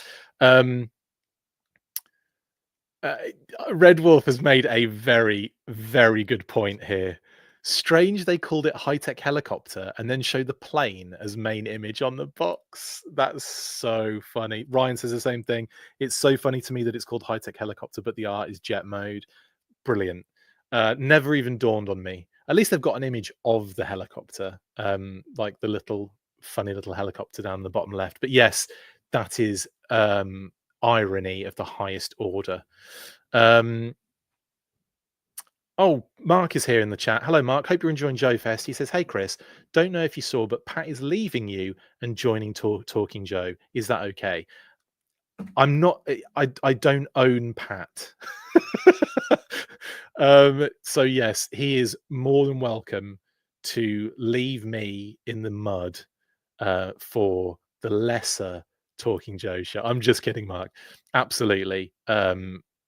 Speaker 1: Red Wolf has made a very, very good point here. Strange they called it high-tech helicopter and then showed the plane as main image on the box. That's so funny. Ryan says the same thing. It's so funny to me that it's called high-tech helicopter, but the art is jet mode. Brilliant. Never even dawned on me. At least they've got an image of the helicopter, like the little funny little helicopter down the bottom left. But yes, that is irony of the highest order. Oh, Mark is here in the chat. Hello, Mark. Hope you're enjoying Joe Fest. He says, "Hey, Chris. Don't know if you saw, but Pat is leaving you and joining Talking Joe. Is that okay?" I'm not. I don't own Pat. So yes, he is more than welcome to leave me in the mud for the lesser Talking Joe show. I'm just kidding, Mark. Absolutely.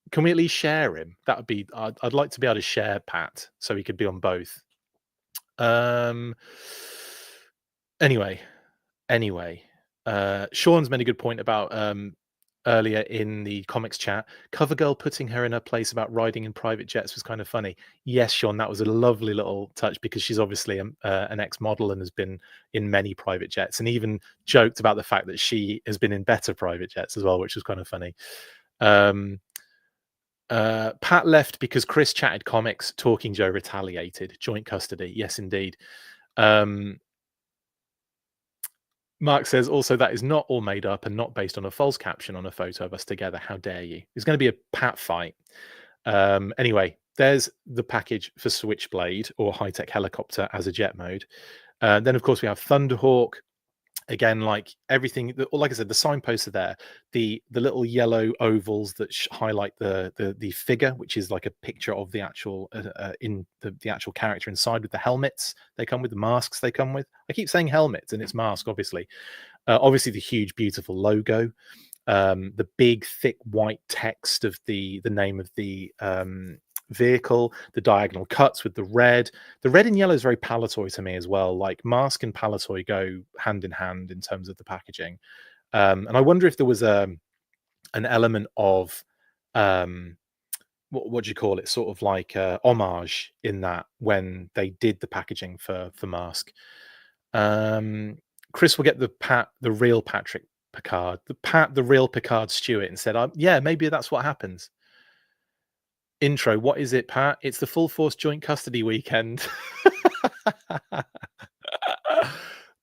Speaker 1: Can we at least share him? That would be. I'd like to be able to share Pat so he could be on both. Anyway, Sean's made a good point about earlier in the comics chat. CoverGirl putting her in her place about riding in private jets was kind of funny. Yes, Sean, that was a lovely little touch because she's obviously an ex-model and has been in many private jets, and even joked about the fact that she has been in better private jets as well, which was kind of funny. Pat left because Chris chatted comics. Talking Joe retaliated. Joint custody. Yes, indeed. Mark says also that is not all made up and not based on a false caption on a photo of us together. How dare you? It's going to be a Pat fight. Anyway, there's the package for Switchblade or high-tech helicopter as a jet mode. Then, of course, we have Thunderhawk. Again, like everything, like I said, the signposts are there. The little yellow ovals that highlight the figure, which is like a picture of the actual in the actual character inside, with the helmets they come with, the masks they come with. I keep saying helmets, and it's mask, obviously. Obviously, the huge, beautiful logo, the big, thick white text of the name of the vehicle, the diagonal cuts with the red and yellow is very Palatoy to me as well. Like M.A.S.K and Palatoy go hand in hand in terms of the packaging. And I wonder if there was an element of what do you call it, sort of like homage in that when they did the packaging for M.A.S.K. Chris will get the real Patrick Picard, the real Picard Stewart, and said, yeah, maybe that's what happens. Intro, what is it, Pat? It's the full force joint custody weekend.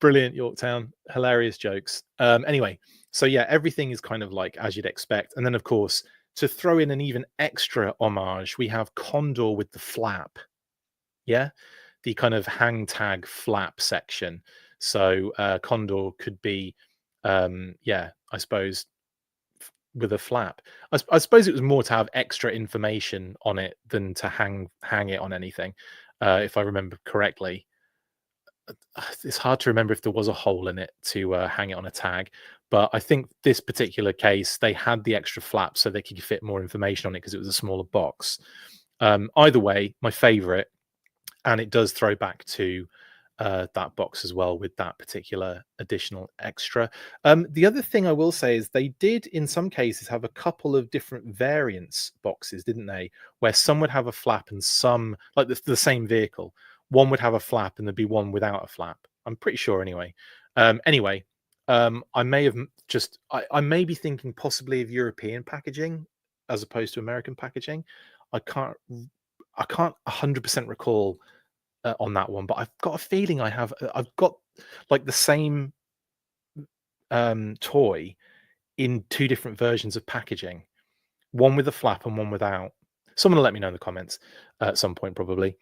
Speaker 1: Brilliant, Yorktown. Hilarious jokes. Anyway, so yeah, everything is kind of like as you'd expect. And then, of course, to throw in an even extra homage, we have Condor with the flap. Yeah, the kind of hang tag flap section. So Condor could be, yeah, I suppose, with a flap. I suppose it was more to have extra information on it than to hang it on anything, if I remember correctly. It's hard to remember if there was a hole in it to hang it on a tag, but I think this particular case they had the extra flap so they could fit more information on it because it was a smaller box. Either way, my favorite, and it does throw back to that box as well with that particular additional extra. The other thing I will say is they did in some cases have a couple of different variants boxes, didn't they, where some would have a flap and some, like the same vehicle, one would have a flap and there'd be one without a flap. I'm pretty sure anyway. I may have just I may be thinking possibly of European packaging as opposed to American packaging. I can't 100% recall on that one, but I've got a feeling I've got like the same toy in two different versions of packaging, one with a flap and one without. Someone will let me know in the comments at some point, probably.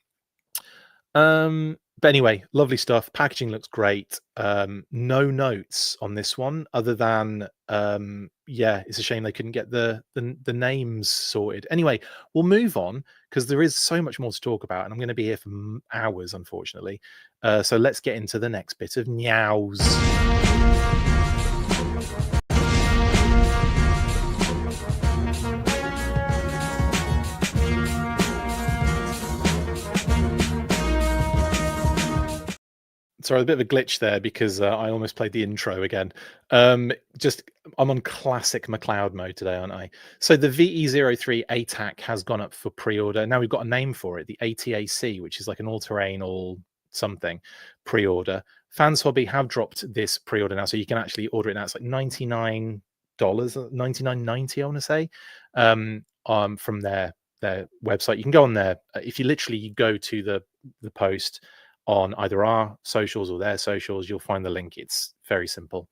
Speaker 1: But anyway, lovely stuff. Packaging looks great. No notes on this one other than yeah, it's a shame they couldn't get the names sorted. Anyway, we'll move on because there is so much more to talk about, and I'm going to be here for hours, unfortunately. So let's get into the next bit of news. Sorry, a bit of a glitch there because I almost played the intro again. Just I'm on classic McLeod mode today, aren't I? So the VE03 ATAC has gone up for pre-order. Now we've got a name for it, the ATAC, which is like an all-terrain all something pre-order. Fans Hobby have dropped this pre-order now, so you can actually order it now. It's like $99, $99.90, I want to say, from their website. You can go on there if you literally go to the post on either our socials or their socials, you'll find the link. It's very simple.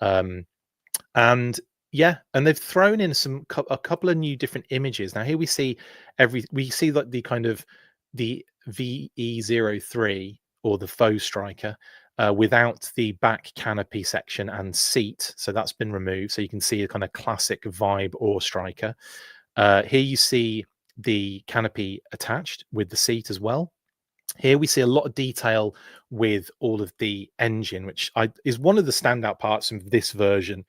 Speaker 1: And yeah, and they've thrown in a couple of new different images. Now here we see like the kind of the VE03 or the faux striker without the back canopy section and seat. So that's been removed. So you can see a kind of classic vibe or striker. Here you see the canopy attached with the seat as well. Here we see a lot of detail with all of the engine, which is one of the standout parts of this version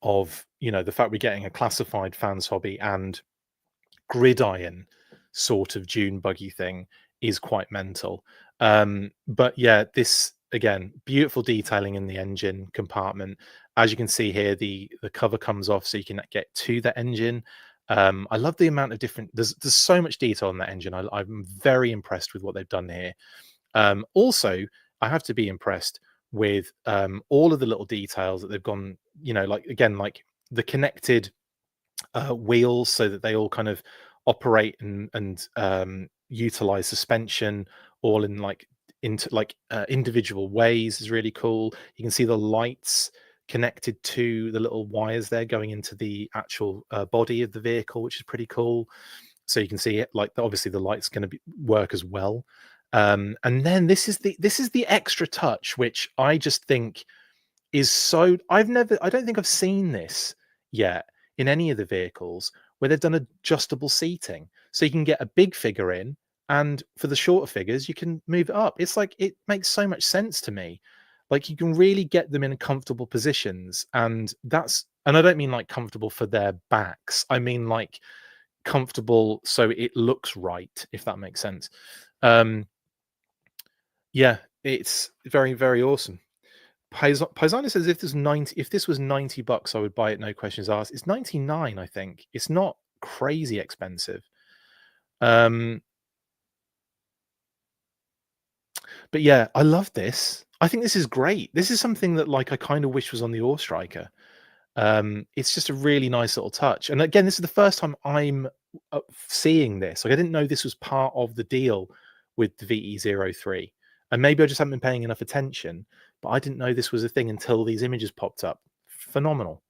Speaker 1: of, you know, the fact we're getting a classified Fans Hobby and gridiron sort of dune buggy thing is quite mental. But yeah, this again, beautiful detailing in the engine compartment. As you can see here, the cover comes off so you can get to the engine. I love the amount of different. There's so much detail on that engine. I'm very impressed with what they've done here. Also, I have to be impressed with all of the little details that they've gone. You know, like again, like the connected wheels, so that they all kind of operate and utilize suspension all in like into like individual ways is really cool. You can see the lights connected to the little wires there going into the actual body of the vehicle, which is pretty cool. So you can see it like obviously the light's going to work as well. And then this is the extra touch, which I just think is so I don't think I've seen this yet in any of the vehicles where they've done adjustable seating. So you can get a big figure in, and for the shorter figures, you can move it up. It's like it makes so much sense to me. Like you can really get them in comfortable positions, and I don't mean like comfortable for their backs. I mean like comfortable so it looks right, if that makes sense. Yeah, it's very, very awesome. Paisano says if this was $90, I would buy it, no questions asked. It's 99, I think. It's not crazy expensive. But yeah, I love this. I think this is great. This is something that like I kind of wish was on the Ore Striker. It's just a really nice little touch. And again, this is the first time I'm seeing this. Like I didn't know this was part of the deal with the VE03. And maybe I just haven't been paying enough attention, but I didn't know this was a thing until these images popped up. Phenomenal.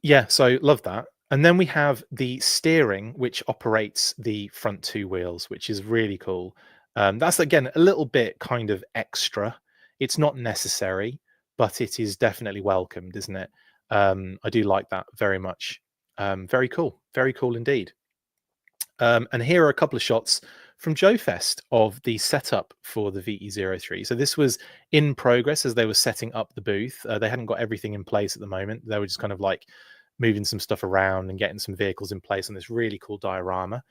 Speaker 1: Yeah, so love that. And then we have the steering, which operates the front two wheels, which is really cool. That's, again, a little bit kind of extra. It's not necessary, but it is definitely welcomed, isn't it? I do like that very much. Very cool. Very cool indeed. And here are a couple of shots from Joe Fest of the setup for the VE03. So this was in progress as they were setting up the booth. They hadn't got everything in place at the moment. They were just kind of like moving some stuff around and getting some vehicles in place on this really cool diorama.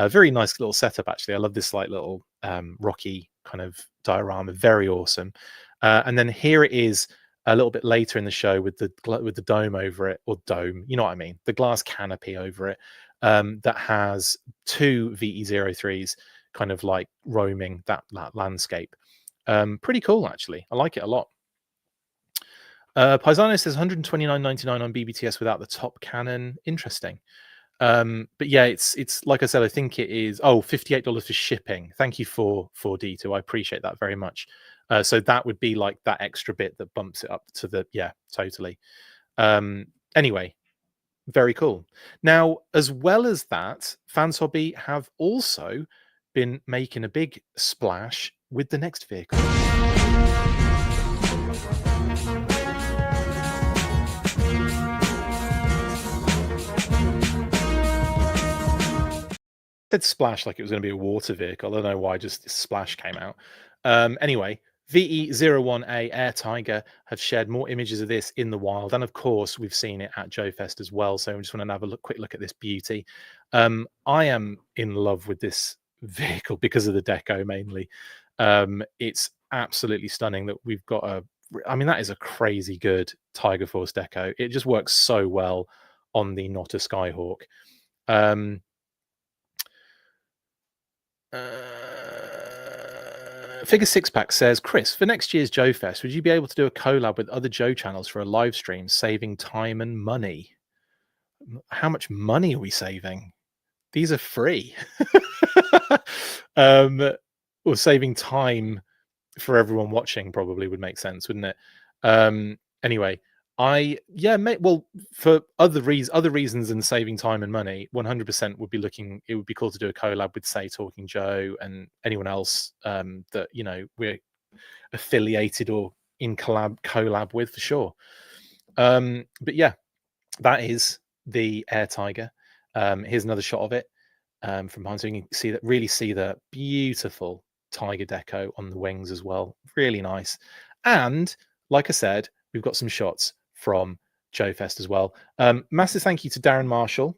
Speaker 1: Very nice little setup, actually. I love this like little rocky kind of diorama. Very awesome. And then here it is a little bit later in the show with the dome over it, or dome, you know what I mean? The glass canopy over it. That has two VE03s kind of like roaming that landscape. Pretty cool, actually. I like it a lot. Paisano says $129.99 on BBTS without the top cannon. Interesting. But yeah, it's like I said, I think it is $58 for shipping. Thank you for D2. I appreciate that very much. So that would be like that extra bit that bumps it up to the totally. Anyway, very cool. Now, as well as that, Fans Hobby have also been making a big splash with the next vehicle. Said splash like it was going to be a water vehicle. I don't know why just splash came out. Anyway, VE01A Air Tiger have shared more images of this in the wild, and of course we've seen it at Joe Fest as well. So I just want to have a quick look at this beauty. I am in love with this vehicle because of the deco mainly. It's absolutely stunning that we've got I mean, that is a crazy good Tiger Force deco. It just works so well on the Not a Skyhawk. Figure Six Pack says, Chris, for next year's Joe Fest, would you be able to do a collab with other Joe channels for a live stream, saving time and money? How much money are we saving? These are free. Or saving time for everyone watching probably would make sense, wouldn't it? Anyway, well, for other reasons than saving time and money, 100% would be looking. It would be cool to do a collab with, say, Talking Joe and anyone else that we're affiliated or in collab with for sure. But yeah, that is the Air Tiger. Here's another shot of it from behind, so you can really see the beautiful Tiger deco on the wings as well. Really nice. And like I said, we've got some shots from Joe Fest as well. Massive thank you to Darren Marshall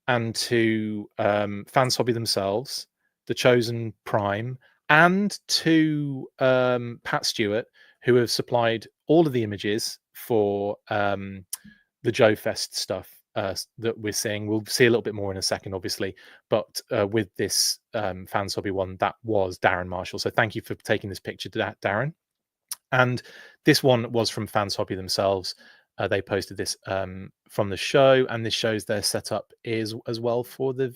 Speaker 1: and to Fans Hobby themselves, The Chosen Prime, and to Pat Stewart, who have supplied all of the images for the Joe Fest stuff that we're seeing. We'll see a little bit more in a second, obviously, but with this Fans Hobby one, that was Darren Marshall. So thank you for taking this picture, Darren. And this one was from Fans Hobby themselves. They posted this from the show, and this shows their setup is as well for the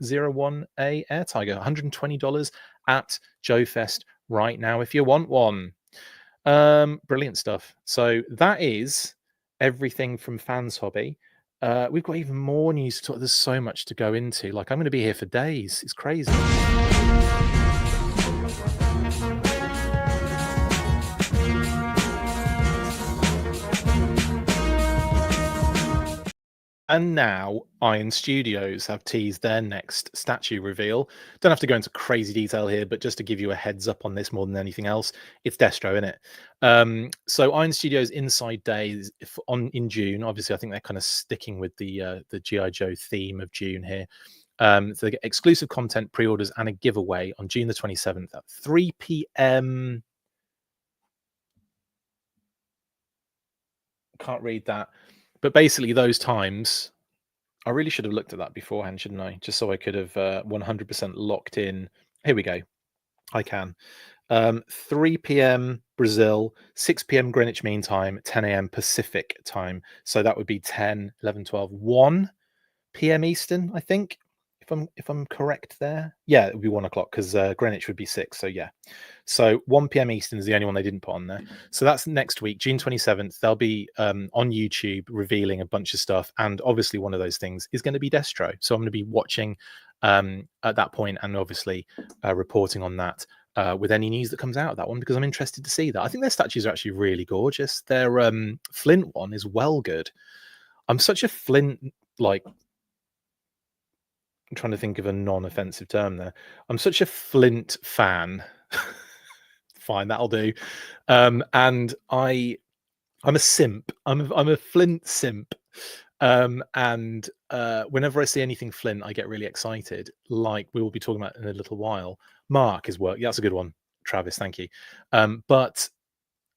Speaker 1: VE01A Air Tiger. $120 at Joe Fest right now if you want one. Brilliant stuff. So that is everything from Fans Hobby. We've got even more news to talk. There's so much to go into. Like, I'm going to be here for days. It's crazy. And now Iron Studios have teased their next statue reveal. Don't have to go into crazy detail here, but just to give you a heads up on this more than anything else, it's Destro, isn't it? So Iron Studios Inside Days in June. Obviously, I think they're kind of sticking with the G.I. Joe theme of June here. So they get exclusive content, pre-orders, and a giveaway on June the 27th at 3 p.m. Can't read that. But basically, those times, I really should have looked at that beforehand, shouldn't I? Just so I could have 100% locked in. Here we go. I can. 3 p.m. Brazil, 6 p.m. Greenwich Mean Time, 10 a.m. Pacific Time. So that would be 10, 11, 12, 1 p.m. Eastern, I think, if I'm correct there. Yeah, it would be 1 o'clock because Greenwich would be 6. So yeah. So 1 p.m. Eastern is the only one they didn't put on there. So that's next week, June 27th. They'll be on YouTube revealing a bunch of stuff. And obviously one of those things is going to be Destro. So I'm going to be watching at that point and obviously reporting on that with any news that comes out of that one, because I'm interested to see that. I think their statues are actually really gorgeous. Their Flint one is well good. I'm such a Flint, like, I'm trying to think of a non-offensive term there. I'm such a Flint fan. Fine, that'll do. And I'm a simp. I'm a Flint simp. And whenever I see anything Flint, I get really excited. Like we will be talking about in a little while. Mark is work. Yeah, that's a good one. Travis, thank you. But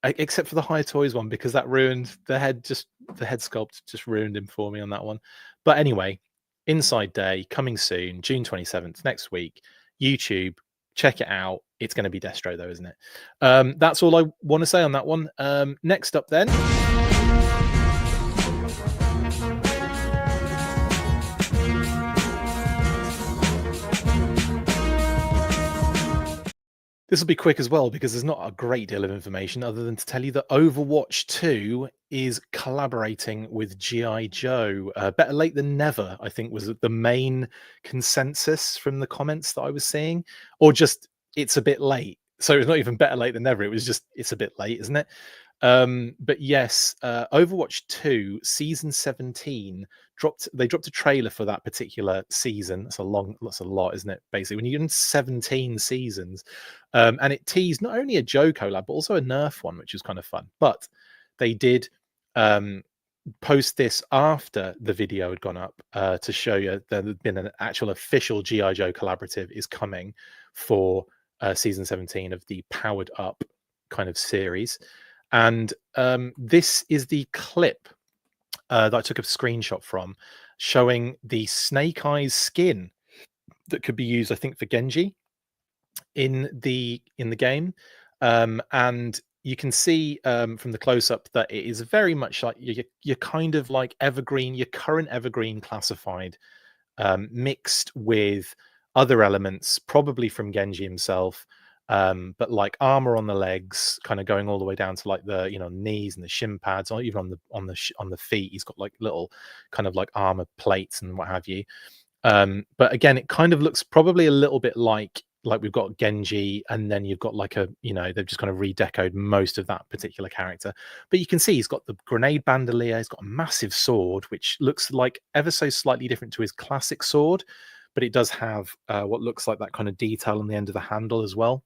Speaker 1: except for the High Toys one, because that ruined the head sculpt just ruined him for me on that one. But anyway, Inside Day coming soon, June 27th, next week. YouTube, check it out. It's going to be Destro though, isn't it? That's all I want to say on that one. Next up then. This will be quick as well because there's not a great deal of information other than to tell you that Overwatch 2 is collaborating with G.I. Joe. Better late than never, I think, was the main consensus from the comments that I was seeing. Or just, it's a bit late. So it's not even better late than never. It was just, it's a bit late, isn't it? But yes, Overwatch 2 season 17 they dropped a trailer for that particular season. That's a lot, isn't it? Basically, when you're in 17 seasons, and it teased not only a Joe collab but also a Nerf one, which was kind of fun. But they did post this after the video had gone up to show you there had been an actual official G.I. Joe collaborative is coming for season 17 of the Powered Up kind of series. And this is the clip that I took a screenshot from, showing the Snake Eyes skin that could be used, I think, for Genji in the game. And you can see from the close-up that it is very much like you're kind of like Evergreen, your current Evergreen classified, mixed with other elements, probably from Genji himself. But like armor on the legs, kind of going all the way down to like the knees and the shin pads, or even on the feet. He's got like little kind of like armor plates and what have you. But again, it kind of looks probably a little bit like we've got Genji, and then you've got like they've just kind of redecoed most of that particular character. But you can see he's got the grenade bandolier. He's got a massive sword, which looks like ever so slightly different to his classic sword, but it does have what looks like that kind of detail on the end of the handle as well.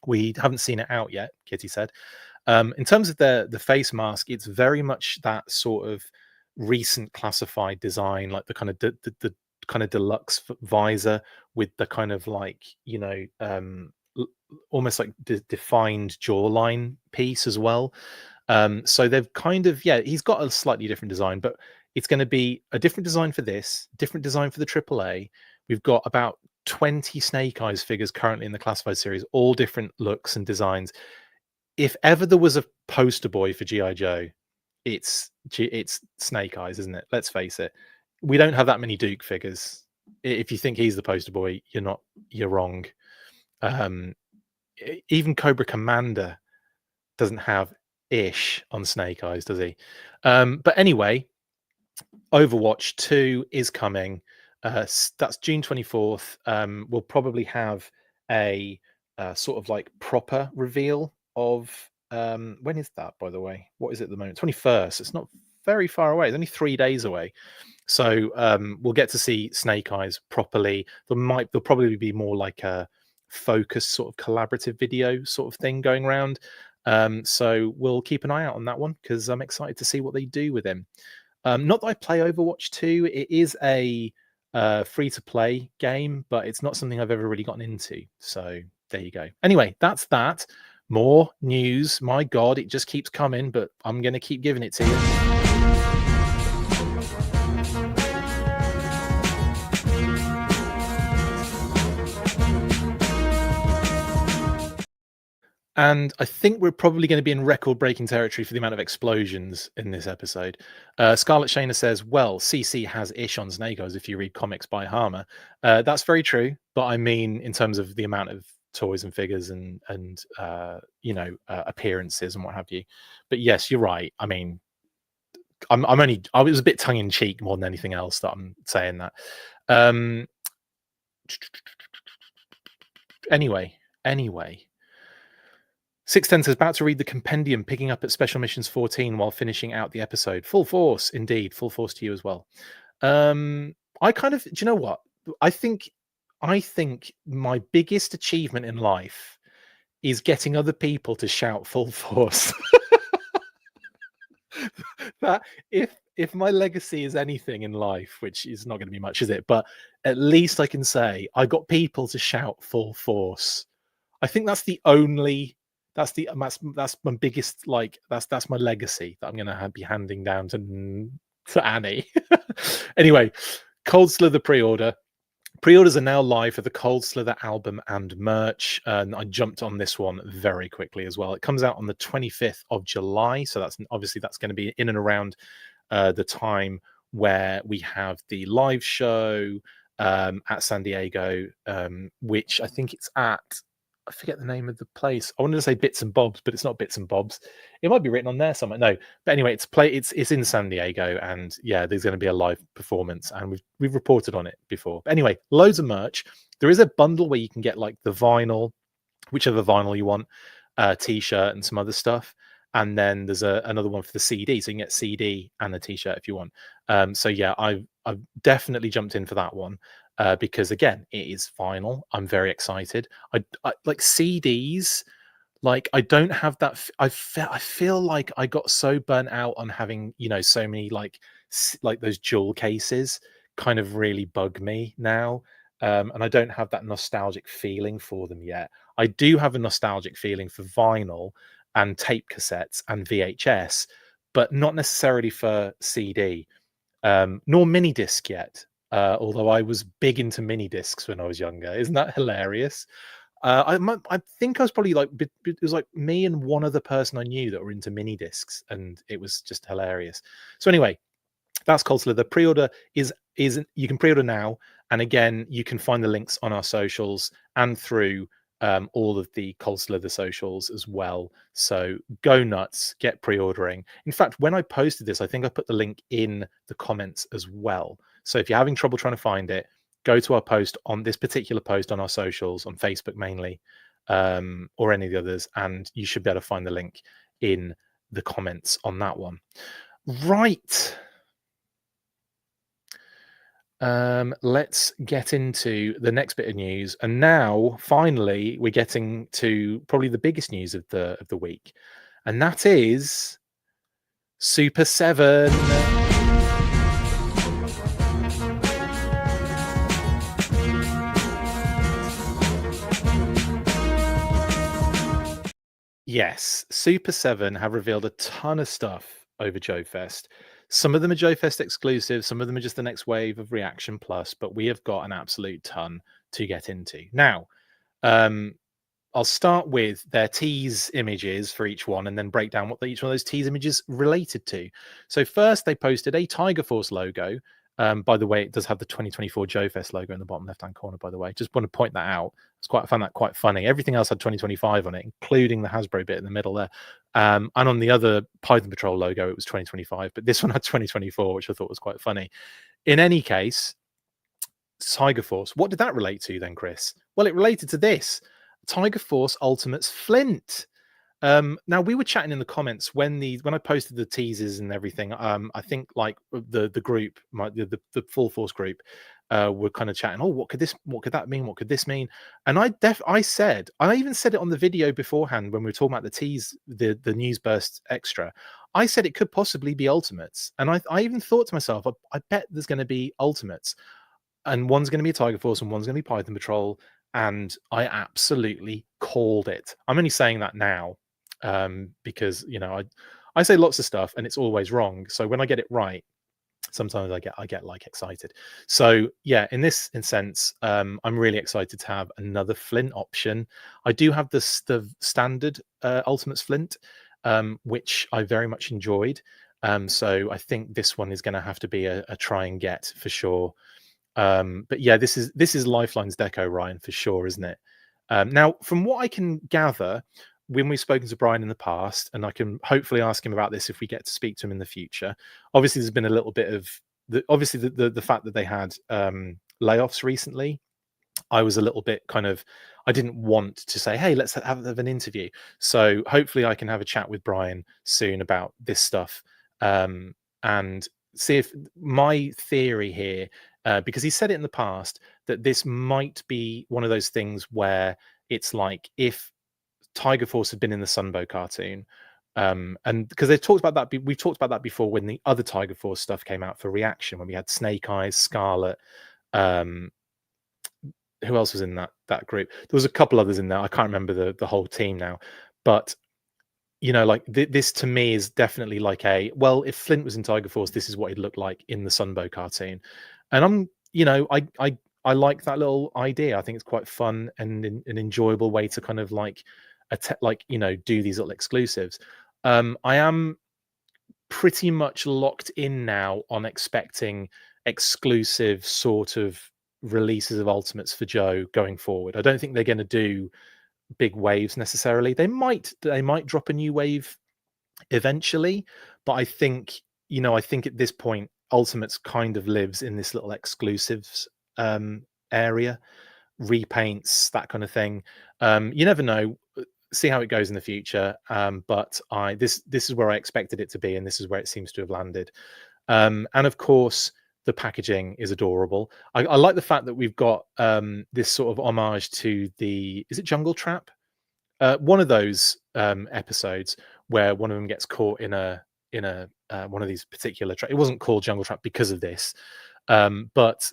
Speaker 1: We haven't seen it out yet, Kitty said. In terms of the face mask, it's very much that sort of recent classified design, like the kind of the kind of deluxe visor with the kind of like almost like defined jawline piece as well. So they've kind of he's got a slightly different design, but it's going to be a different design for this, different design for the AAA. We've got about 20 Snake Eyes figures currently in the classified series, all different looks and designs. If ever there was a poster boy for G.I. Joe, it's Snake Eyes, isn't it? Let's face it. We don't have that many Duke figures. If you think he's the poster boy, you're wrong. Even Cobra Commander doesn't have ish on Snake Eyes, does he? But anyway, Overwatch 2 is coming. That's June 24th. We'll probably have a sort of like proper reveal of when is that, by the way? What is it at the moment? 21st. It's not very far away. It's only 3 days away. So we'll get to see Snake Eyes properly. There'll probably be more like a focused sort of collaborative video sort of thing going around. So we'll keep an eye out on that one because I'm excited to see what they do with him. Not that I play Overwatch 2. It is a free-to-play game, but it's not something I've ever really gotten into. So there you go. Anyway, that's that. More news. My God, it just keeps coming, but I'm going to keep giving it to you. And I think we're probably going to be in record-breaking territory for the amount of explosions in this episode. Scarlett Shayna says, well, CC has ish on Snake Eyes if you read comics by Harmer. That's very true, but I mean in terms of the amount of toys and figures and appearances and what have you. But yes, you're right. I mean, I was a bit tongue-in-cheek more than anything else that I'm saying that. Anyway. 610 says, about to read the compendium, picking up at Special Missions 14 while finishing out the episode. Full force, indeed. Full force to you as well. I kind of, do you know what? I think my biggest achievement in life is getting other people to shout full force. That if my legacy is anything in life, which is not going to be much, is it? But at least I can say I got people to shout full force. I think that's my biggest, like, that's my legacy that I'm going to be handing down to Annie. Anyway, Cold Slither pre-order. Pre-orders are now live for the Cold Slither album and merch, and I jumped on this one very quickly as well. It comes out on the 25th of July, so that's going to be in and around the time where we have the live show at San Diego, which I think it's at I forget the name of the place. I wanted to say Bits and Bobs, but it's not Bits and Bobs. It might be written on there somewhere. No, but anyway, it's in San Diego, and yeah, there's going to be a live performance, and we've reported on it before. But anyway, loads of merch. There is a bundle where you can get like the vinyl, whichever vinyl you want, t-shirt and some other stuff. And then there's another one for the CD, so you can get CD and a t-shirt if you want. So yeah, I've definitely jumped in for that one because again, it is vinyl. I'm very excited. I like CDs. Like I don't have that. I feel like I got so burnt out on having so many like those jewel cases kind of really bug me now. And I don't have that nostalgic feeling for them yet. I do have a nostalgic feeling for vinyl and tape cassettes and VHS, but not necessarily for CD, nor mini disc yet. Although I was big into mini discs when I was younger. Isn't that hilarious? I think I was probably like it was like me and one other person I knew that were into mini discs, and it was just hilarious. So anyway, that's Cold Slither. Pre-order is you can pre-order now, and again you can find the links on our socials and through all of the Cold Slither socials as well. So go nuts, get pre-ordering. In fact, when I posted this, I think I put the link in the comments as well. So if you're having trouble trying to find it, go to our post on this particular post on our socials, on Facebook mainly, or any of the others, and you should be able to find the link in the comments on that one. Right. Let's get into the next bit of news. And now, finally, we're getting to probably the biggest news of the week, and that is Super 7. Yes, Super 7 have revealed a ton of stuff over Joe Fest. Some of them are Joe Fest exclusive, some of them are just the next wave of Reaction Plus, but we have got an absolute ton to get into. Now, um, I'll start with their tease images for each one and then break down what each one of those tease images related to. So first they posted a Tiger Force logo. By the way, it does have the 2024 Joe Fest logo in the bottom left-hand corner, by the way. Just want to point that out. I found that quite funny. Everything else had 2025 on it, including the Hasbro bit in the middle there. And on the other Python Patrol logo, it was 2025, but this one had 2024, which I thought was quite funny. In any case, Tiger Force, what did that relate to then, Chris? Well, it related to this. Tiger Force Ultimates Flint. Now we were chatting in the comments when I posted the teasers and everything. I think like the group, the Full Force group, were kind of chatting. Oh, what could that mean? What could this mean? And I even said it on the video beforehand when we were talking about the tease, the news burst extra. I said it could possibly be Ultimates, and I even thought to myself, I bet there's going to be Ultimates, and one's going to be a Tiger Force and one's going to be Python Patrol. And I absolutely called it. I'm only saying that now because I say lots of stuff and it's always wrong. So when I get it right, sometimes I get like excited. So yeah, in this sense, I'm really excited to have another Flint option. I do have the standard Ultimates Flint, which I very much enjoyed. So I think this one is going to have to be a try and get for sure. But yeah, this is Lifeline's deco, Ryan, for sure, isn't it? Now, from what I can gather, when we've spoken to Brian in the past, and I can hopefully ask him about this if we get to speak to him in the future. Obviously, there's been a little bit of the fact that they had layoffs recently. I was a little bit I didn't want to say, hey, let's have an interview. So hopefully I can have a chat with Brian soon about this stuff and see if my theory here, because he said it in the past, that this might be one of those things where it's like if Tiger Force had been in the Sunbow cartoon, and because we've talked about that before when the other Tiger Force stuff came out for Reaction, when we had Snake Eyes, Scarlet, who else was in that group? There was a couple others in there. I can't remember the whole team now, but like this to me is definitely like if Flint was in Tiger Force, this is what he'd look like in the Sunbow cartoon. And I like that little idea. I think it's quite fun and an enjoyable way to kind of do these little exclusives. I am pretty much locked in now on expecting exclusive sort of releases of Ultimates for Joe going forward. I don't think they're going to do big waves necessarily. They might drop a new wave eventually, but I think, I think at this point Ultimates kind of lives in this little exclusives area, repaints, that kind of thing. You never know. See how it goes in the future. But this is where I expected it to be, and this is where it seems to have landed. And of course, the packaging is adorable. I like the fact that we've got this sort of homage to is it Jungle Trap? One of those episodes where one of them gets caught in a one of these particular it wasn't called Jungle Trap because of this, but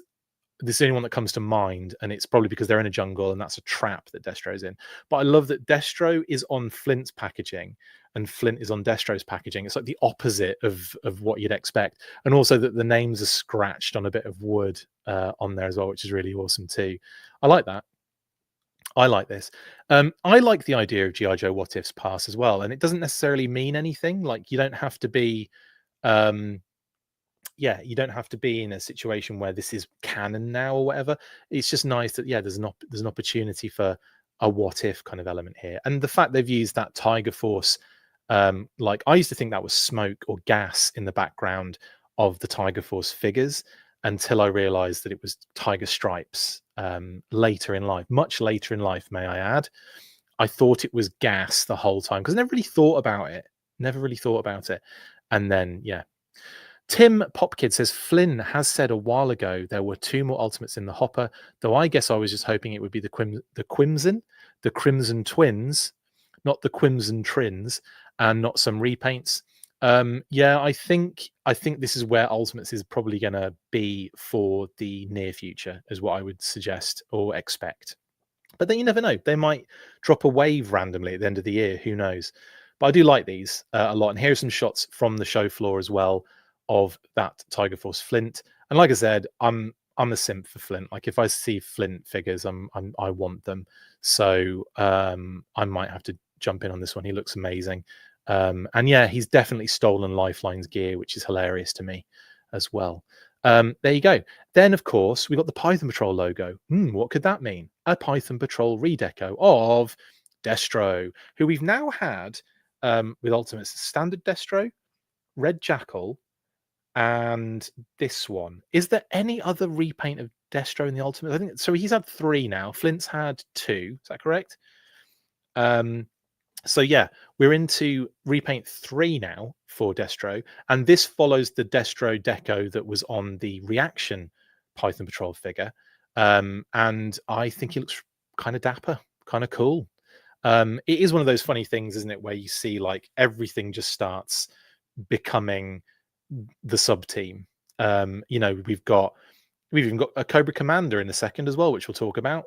Speaker 1: this is the only one that comes to mind, and it's probably because they're in a jungle and that's a trap that Destro's in. But I love that Destro is on Flint's packaging and Flint is on Destro's packaging. It's like the opposite of what you'd expect, and also that the names are scratched on a bit of wood on there as well, which is really awesome too. I like that. I like this. I like the idea of G.I. Joe What If's pass as well, and it doesn't necessarily mean anything. Like, you don't have to be you don't have to be in a situation where this is canon now or whatever. It's just nice that there's an opportunity for a what if kind of element here, and the fact they've used that Tiger Force, like I used to think that was smoke or gas in the background of the Tiger Force figures until I realized that it was tiger stripes later in life, much later in life, may I add. I thought it was gas the whole time because I never really thought about it. And then, Tim Popkid says Flynn has said a while ago there were 2 more Ultimates in the hopper, though I guess I was just hoping it would be the Crimson Twins, not the Crimson Trins, and not some repaints. I think this is where Ultimates is probably going to be for the near future, is what I would suggest or expect. But then you never know. They might drop a wave randomly at the end of the year. Who knows? But I do like these a lot. And here are some shots from the show floor as well of that Tiger Force Flint. And like I said, I'm a simp for Flint. Like, if I see Flint figures, I want them. So I might have to jump in on this one. He looks amazing. And he's definitely stolen Lifeline's gear, which is hilarious to me as well. There you go. Then, of course, we got the Python Patrol logo. What could that mean? A Python Patrol redeco of Destro, who we've now had with Ultimates. Standard Destro, Red Jackal, and this one. Is there any other repaint of Destro in the Ultimate? I think so. He's had 3 now. Flint's had 2. Is that correct? So we're into repaint 3 now for Destro, and this follows the Destro deco that was on the Reaction Python Patrol figure, and I think he looks kind of dapper, kind of cool. It is one of those funny things, isn't it, where you see like everything just starts becoming the sub team. We've even got a Cobra Commander in a second as well, which we'll talk about.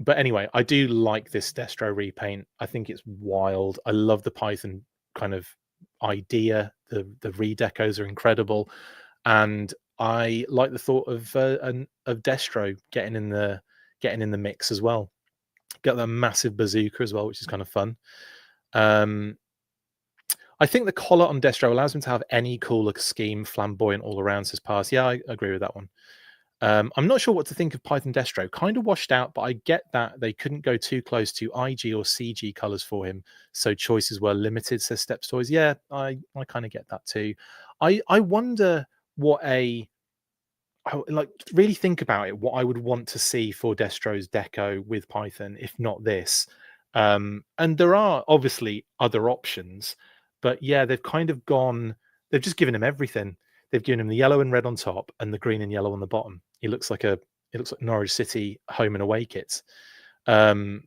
Speaker 1: But anyway, I do like this Destro repaint. I think it's wild. I love the Python kind of idea. The redecos are incredible, and I like the thought of Destro getting in the mix as well. Got that massive bazooka as well, which is kind of fun. I think the collar on Destro allows him to have any cooler scheme, flamboyant all around, says Pass. Yeah, I agree with that one. I'm not sure what to think of Python Destro. Kind of washed out, but I get that they couldn't go too close to IG or CG colors for him, so choices were limited, says Steps Toys. Yeah, I kind of get that too. I wonder what really think about it, what I would want to see for Destro's deco with Python, if not this. And there are obviously other options, but they've kind of they've just given him everything. They've given him the yellow and red on top and the green and yellow on the bottom. He looks like Norwich City home and away kits. Anyway,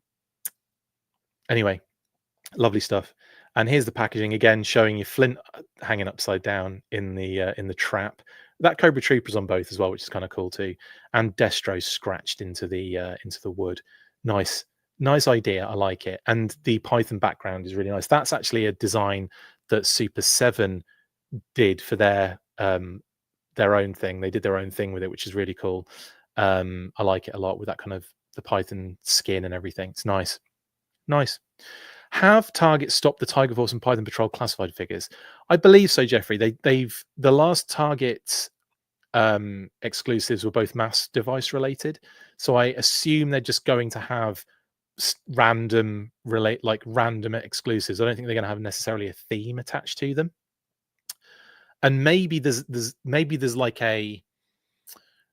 Speaker 1: lovely stuff. And here's the packaging again, showing you Flint hanging upside down in the trap. That Cobra Trooper's on both as well, which is kind of cool too. And Destro scratched into the wood. Nice idea. I like it. And the Python background is really nice. That's actually a design that Super 7 did for their own thing. They did their own thing with it, which is really cool. I like it a lot with that kind of the Python skin and everything. It's nice. Have Target stopped the Tiger Force and Python Patrol classified figures? I believe so, Jeffrey. They've the last Target exclusives were both mass device related, so I assume they're just going to have random exclusives. I don't think they're going to have necessarily a theme attached to them. And maybe there's like a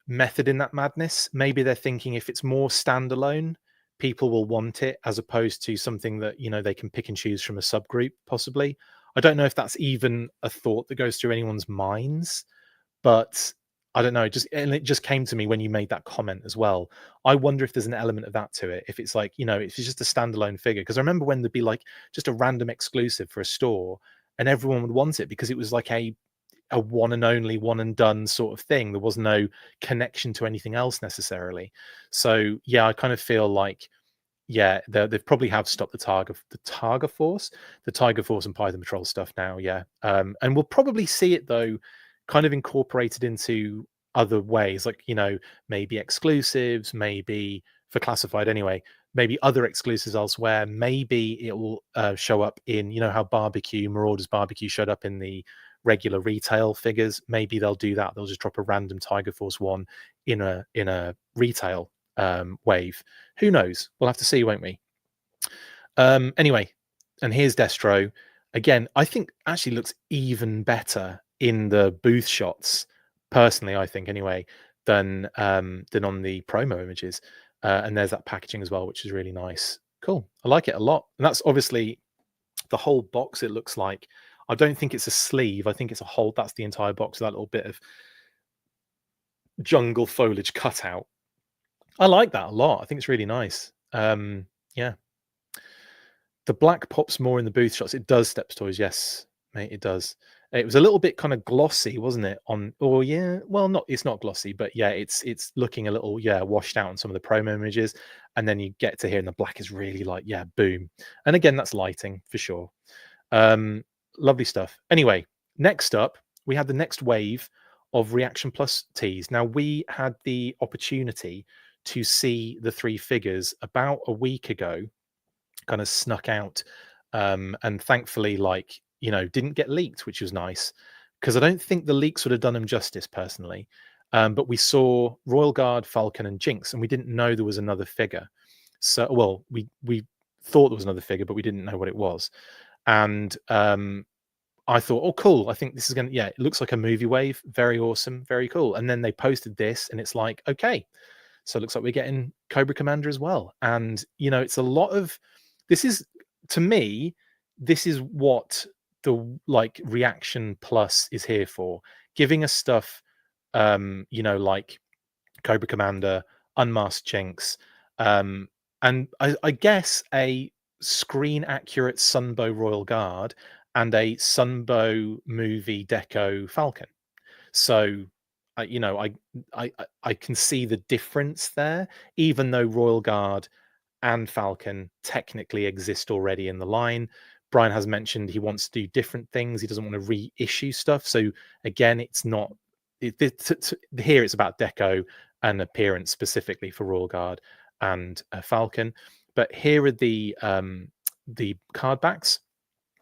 Speaker 1: method in that madness. Maybe they're thinking if it's more standalone, people will want it, as opposed to something that they can pick and choose from a subgroup. Possibly, I don't know if that's even a thought that goes through anyone's minds, but I don't know. It just came to me when you made that comment as well. I wonder if there's an element of that to it. If it's like, if it's just a standalone figure, because I remember when there'd be like just a random exclusive for a store, and everyone would want it because it was like a one and only, one and done sort of thing. There was no connection to anything else necessarily. So yeah, I kind of feel like, yeah, they've probably have stopped the Tiger Force and Python Patrol stuff now. Yeah, and we'll probably see it though, kind of incorporated into other ways, like maybe exclusives, maybe for classified anyway, maybe other exclusives elsewhere. Maybe it will show up in how Marauders Barbecue showed up in the regular retail figures. Maybe they'll do that. They'll just drop a random Tiger Force one in a retail wave. Who knows? We'll have to see, won't we? Anyway, and here's Destro again. I think actually looks even better in the booth shots, personally. I think anyway, than on the promo images. And there's that packaging as well, which is really nice. Cool. I like it a lot. And that's obviously the whole box. It looks like, I don't think it's a sleeve. I think it's a whole. That's the entire box. That little bit of jungle foliage cutout. I like that a lot. I think it's really nice. Yeah. The black pops more in the booth shots. It does, Steps Toys. Yes, mate, it does. It was a little bit kind of glossy, wasn't it? It's not glossy, but yeah, it's looking a little, washed out on some of the promo images. And then you get to here and the black is really like, boom. And again, that's lighting for sure. Lovely stuff. Anyway, next up, we had the next wave of Reaction Plus tees. Now, we had the opportunity to see the 3 figures about a week ago, kind of snuck out, and thankfully, didn't get leaked, which was nice, because I don't think the leaks would have done them justice personally. But we saw Royal Guard, Falcon, and Jinx, and we didn't know there was another figure. So, well, we thought there was another figure, but we didn't know what it was. And I thought, oh, cool. I think this is going to, it looks like a movie wave. Very awesome. Very cool. And then they posted this and it's like, okay, so it looks like we're getting Cobra Commander as well. And, it's a lot of, to me, this is what the Reaction Plus is here for. Giving us stuff, like Cobra Commander, Unmasked Jinx, and I guess a screen accurate Sunbow Royal Guard and a Sunbow movie deco Falcon. So I can see the difference there, even though Royal Guard and Falcon technically exist already in the line. Brian has mentioned he wants to do different things. He doesn't want to reissue stuff. So again, it's not here. It's about deco and appearance specifically for Royal Guard and Falcon. But here are the card backs.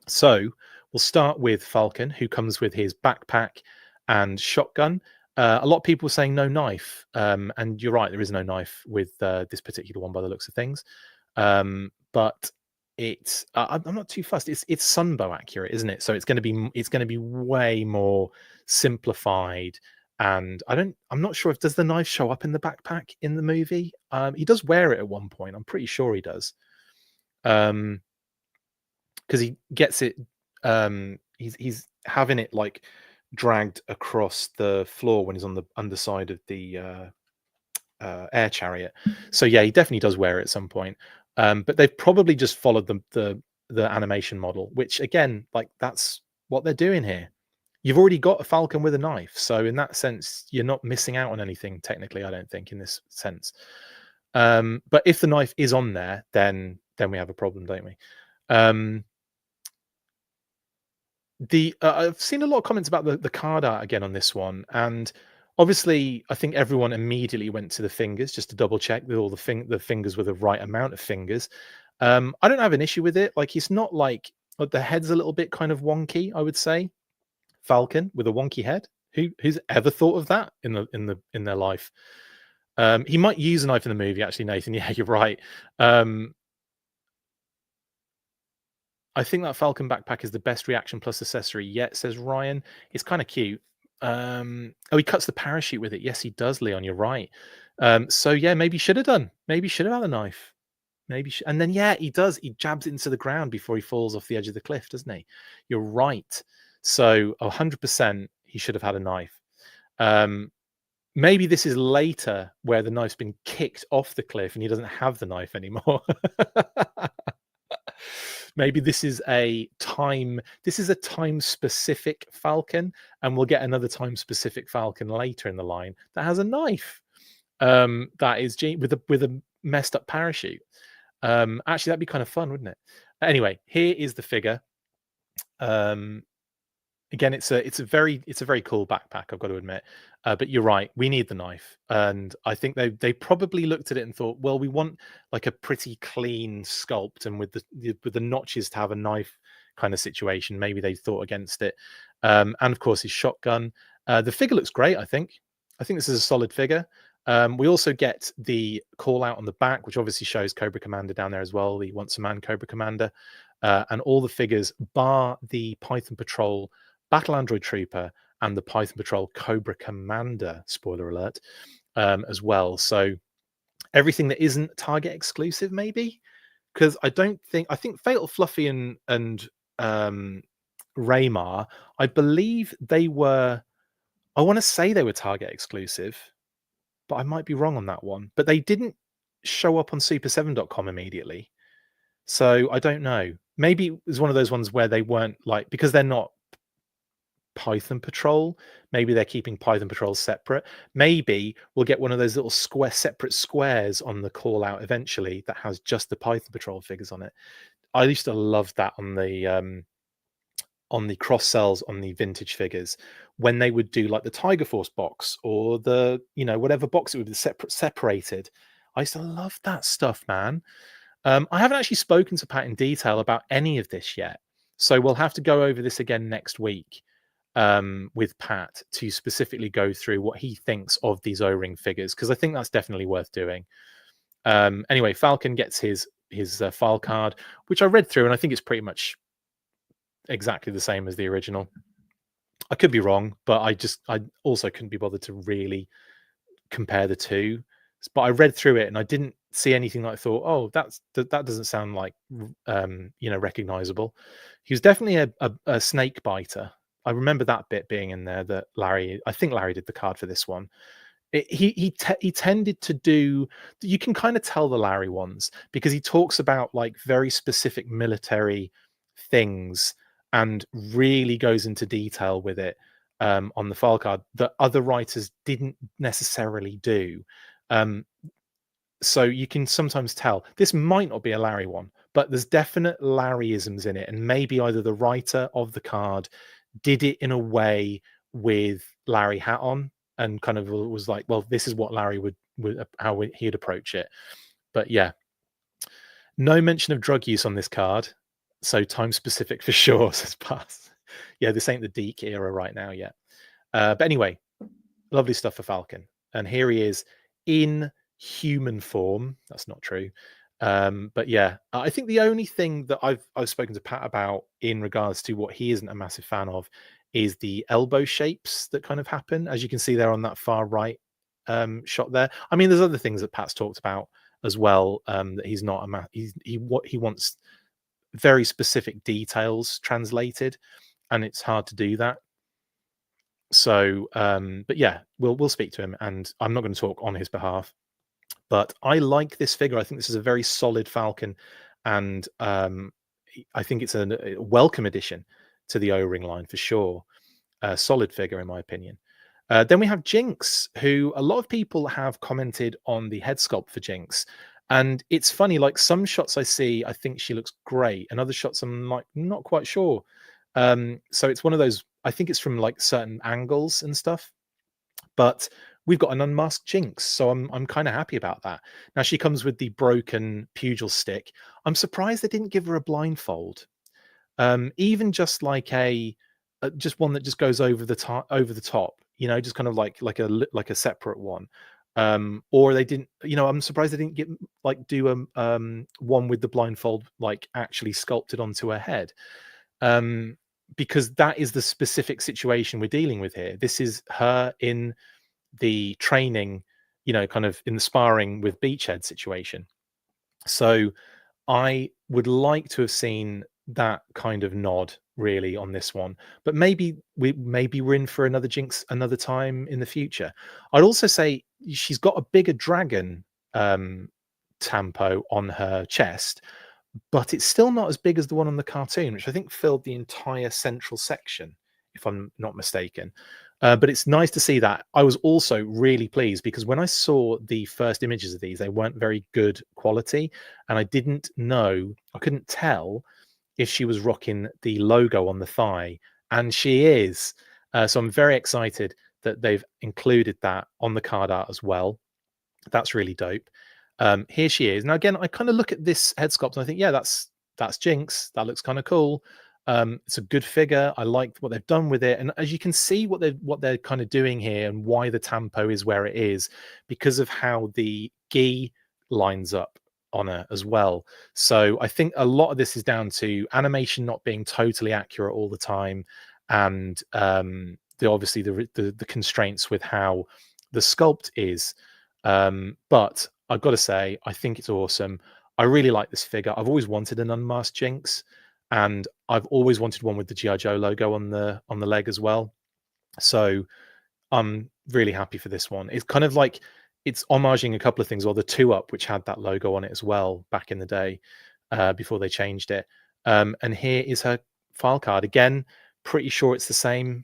Speaker 1: So we'll start with Falcon, who comes with his backpack and shotgun. A lot of people are saying no knife, and you're right, there is no knife with this particular one by the looks of things. But it's I'm not too fussed. It's Sunbow accurate, isn't it? So it's going to be way more simplified. And I'm not sure does the knife show up in the backpack in the movie. He does wear it at one point. I'm pretty sure he does. Because he gets it. He's having it like dragged across the floor when he's on the underside of the air chariot. So yeah, he definitely does wear it at some point. But they've probably just followed the animation model, which again, that's what they're doing here. You've already got a Falcon with a knife, so in that sense, you're not missing out on anything technically. I don't think in this sense. But if the knife is on there, then we have a problem, don't we? I've seen a lot of comments about the card art again on this one, and obviously I think everyone immediately went to the fingers just to double check that all the fingers were the right amount of fingers. I don't have an issue with it. It's not like the head's a little bit kind of wonky, I would say. Falcon with a wonky head. Who's ever thought of that in their life? He might use a knife in the movie, actually, Nathan. Yeah, you're right. I think that Falcon backpack is the best reaction plus accessory yet, says Ryan. It's kind of cute. Oh, he cuts the parachute with it. Yes, he does, Leon. You're right. So yeah, maybe he should have done. Maybe he should have had a knife. Maybe, and then yeah, he does. He jabs it into the ground before he falls off the edge of the cliff, doesn't he? You're right. So 100%, he should have had a knife. Maybe this is later where the knife's been kicked off the cliff and he doesn't have the knife anymore. Maybe this is a time specific Falcon, and we'll get another time specific Falcon later in the line that has a knife. That is with a messed up parachute. Actually, that'd be kind of fun, wouldn't it? Anyway, here is the figure. Again, it's a very cool backpack, I've got to admit. But you're right, we need the knife, and I think they probably looked at it and thought, well, we want like a pretty clean sculpt, and with the notches to have a knife kind of situation. Maybe they thought against it. And of course, his shotgun. The figure looks great. I think this is a solid figure. We also get the call out on the back, which obviously shows Cobra Commander down there as well. The Once a Man Cobra Commander, and all the figures bar the Python Patrol Battle Android Trooper and the Python Patrol Cobra Commander, spoiler alert, as well. So everything that isn't Target exclusive, maybe, because I think Fatal Fluffy and Raymar, I believe they were. I want to say they were Target exclusive, but I might be wrong on that one. But they didn't show up on Super7.com immediately, so I don't know. Maybe it was one of those ones where they weren't, like, because they're not Python Patrol, maybe they're keeping Python Patrol separate. Maybe we'll get one of those little separate squares on the call out eventually that has just the Python Patrol figures on it. I used to love that on the cross sells on the vintage figures, when they would do like the Tiger Force box or the, whatever box it would be separated. I used to love that stuff, man. I haven't actually spoken to Pat in detail about any of this yet, so we'll have to go over this again next week with Pat to specifically go through what he thinks of these O-ring figures, because I think that's definitely worth doing. Anyway, Falcon gets his file card, which I read through, and I think it's pretty much exactly the same as the original. I could be wrong, but I also couldn't be bothered to really compare the two. But I read through it and I didn't see anything that I thought, oh, that doesn't sound like recognizable. He was definitely a snake biter. I remember that bit being in there, that I think Larry did the card for this one. He tended to do, you can kind of tell the Larry ones, because he talks about like very specific military things and really goes into detail with it on the file card that other writers didn't necessarily do. So you can sometimes tell this might not be a Larry one, but there's definite Larryisms in it, and maybe either the writer of the card did it in a way with Larry hat on and kind of was like, well, this is what Larry would how he'd approach it. But yeah, no mention of drug use on this card, so time specific for sure, says Pass. Yeah, this ain't the Deke era right now yet. But anyway, lovely stuff for Falcon, and here he is in human form. That's not true. But yeah, I think the only thing that I've spoken to Pat about in regards to what he isn't a massive fan of is the elbow shapes that kind of happen, as you can see there on that far right shot there. I mean, there's other things that Pat's talked about as well, that he's not he wants very specific details translated, and it's hard to do that. So, but yeah, we'll speak to him, and I'm not going to talk on his behalf. But I like this figure. I think this is a very solid Falcon, and I think it's a welcome addition to the O-ring line for sure. A solid figure, in my opinion. Then we have Jinx, who a lot of people have commented on the head sculpt for Jinx. And it's funny, like some shots I see, I think she looks great, and other shots I'm like not quite sure. So it's one of those, I think it's from like certain angles and stuff. But we've got an unmasked Jinx, so I'm kind of happy about that. Now she comes with the broken pugil stick. I'm surprised they didn't give her a blindfold. Even just like just one that just goes over the top, just kind of like a separate one. Or they didn't, I'm surprised they didn't get do one with the blindfold actually sculpted onto her head, because that is the specific situation we're dealing with here. This is her in the training, kind of in the sparring with Beachhead situation. So I would like to have seen that kind of nod really on this one, but maybe we're in for another Jinx another time in the future. I'd also say she's got a bigger dragon tampo on her chest, but it's still not as big as the one on the cartoon, which I think filled the entire central section, if I'm not mistaken. But it's nice to see that. I was also really pleased because when I saw the first images of these, they weren't very good quality, and I couldn't tell if she was rocking the logo on the thigh, and she is. So I'm very excited that they've included that on the card art as well. That's really dope. Here she is. Now, again, I kind of look at this head sculpt and I think, yeah, that's Jinx. That looks kind of cool. It's a good figure. I like what they've done with it. And as you can see what they're kind of doing here and why the tampo is where it is, because of how the gi lines up on her as well. So I think a lot of this is down to animation not being totally accurate all the time, and obviously the constraints with how the sculpt is. But I've got to say, I think it's awesome. I really like this figure. I've always wanted an unmasked Jinx, and I've always wanted one with the G.I. Joe logo on the leg as well. So I'm really happy for this one. It's kind of like it's homaging a couple of things, or the 2-Up, which had that logo on it as well back in the day, before they changed it. And here is her file card. Again, pretty sure it's the same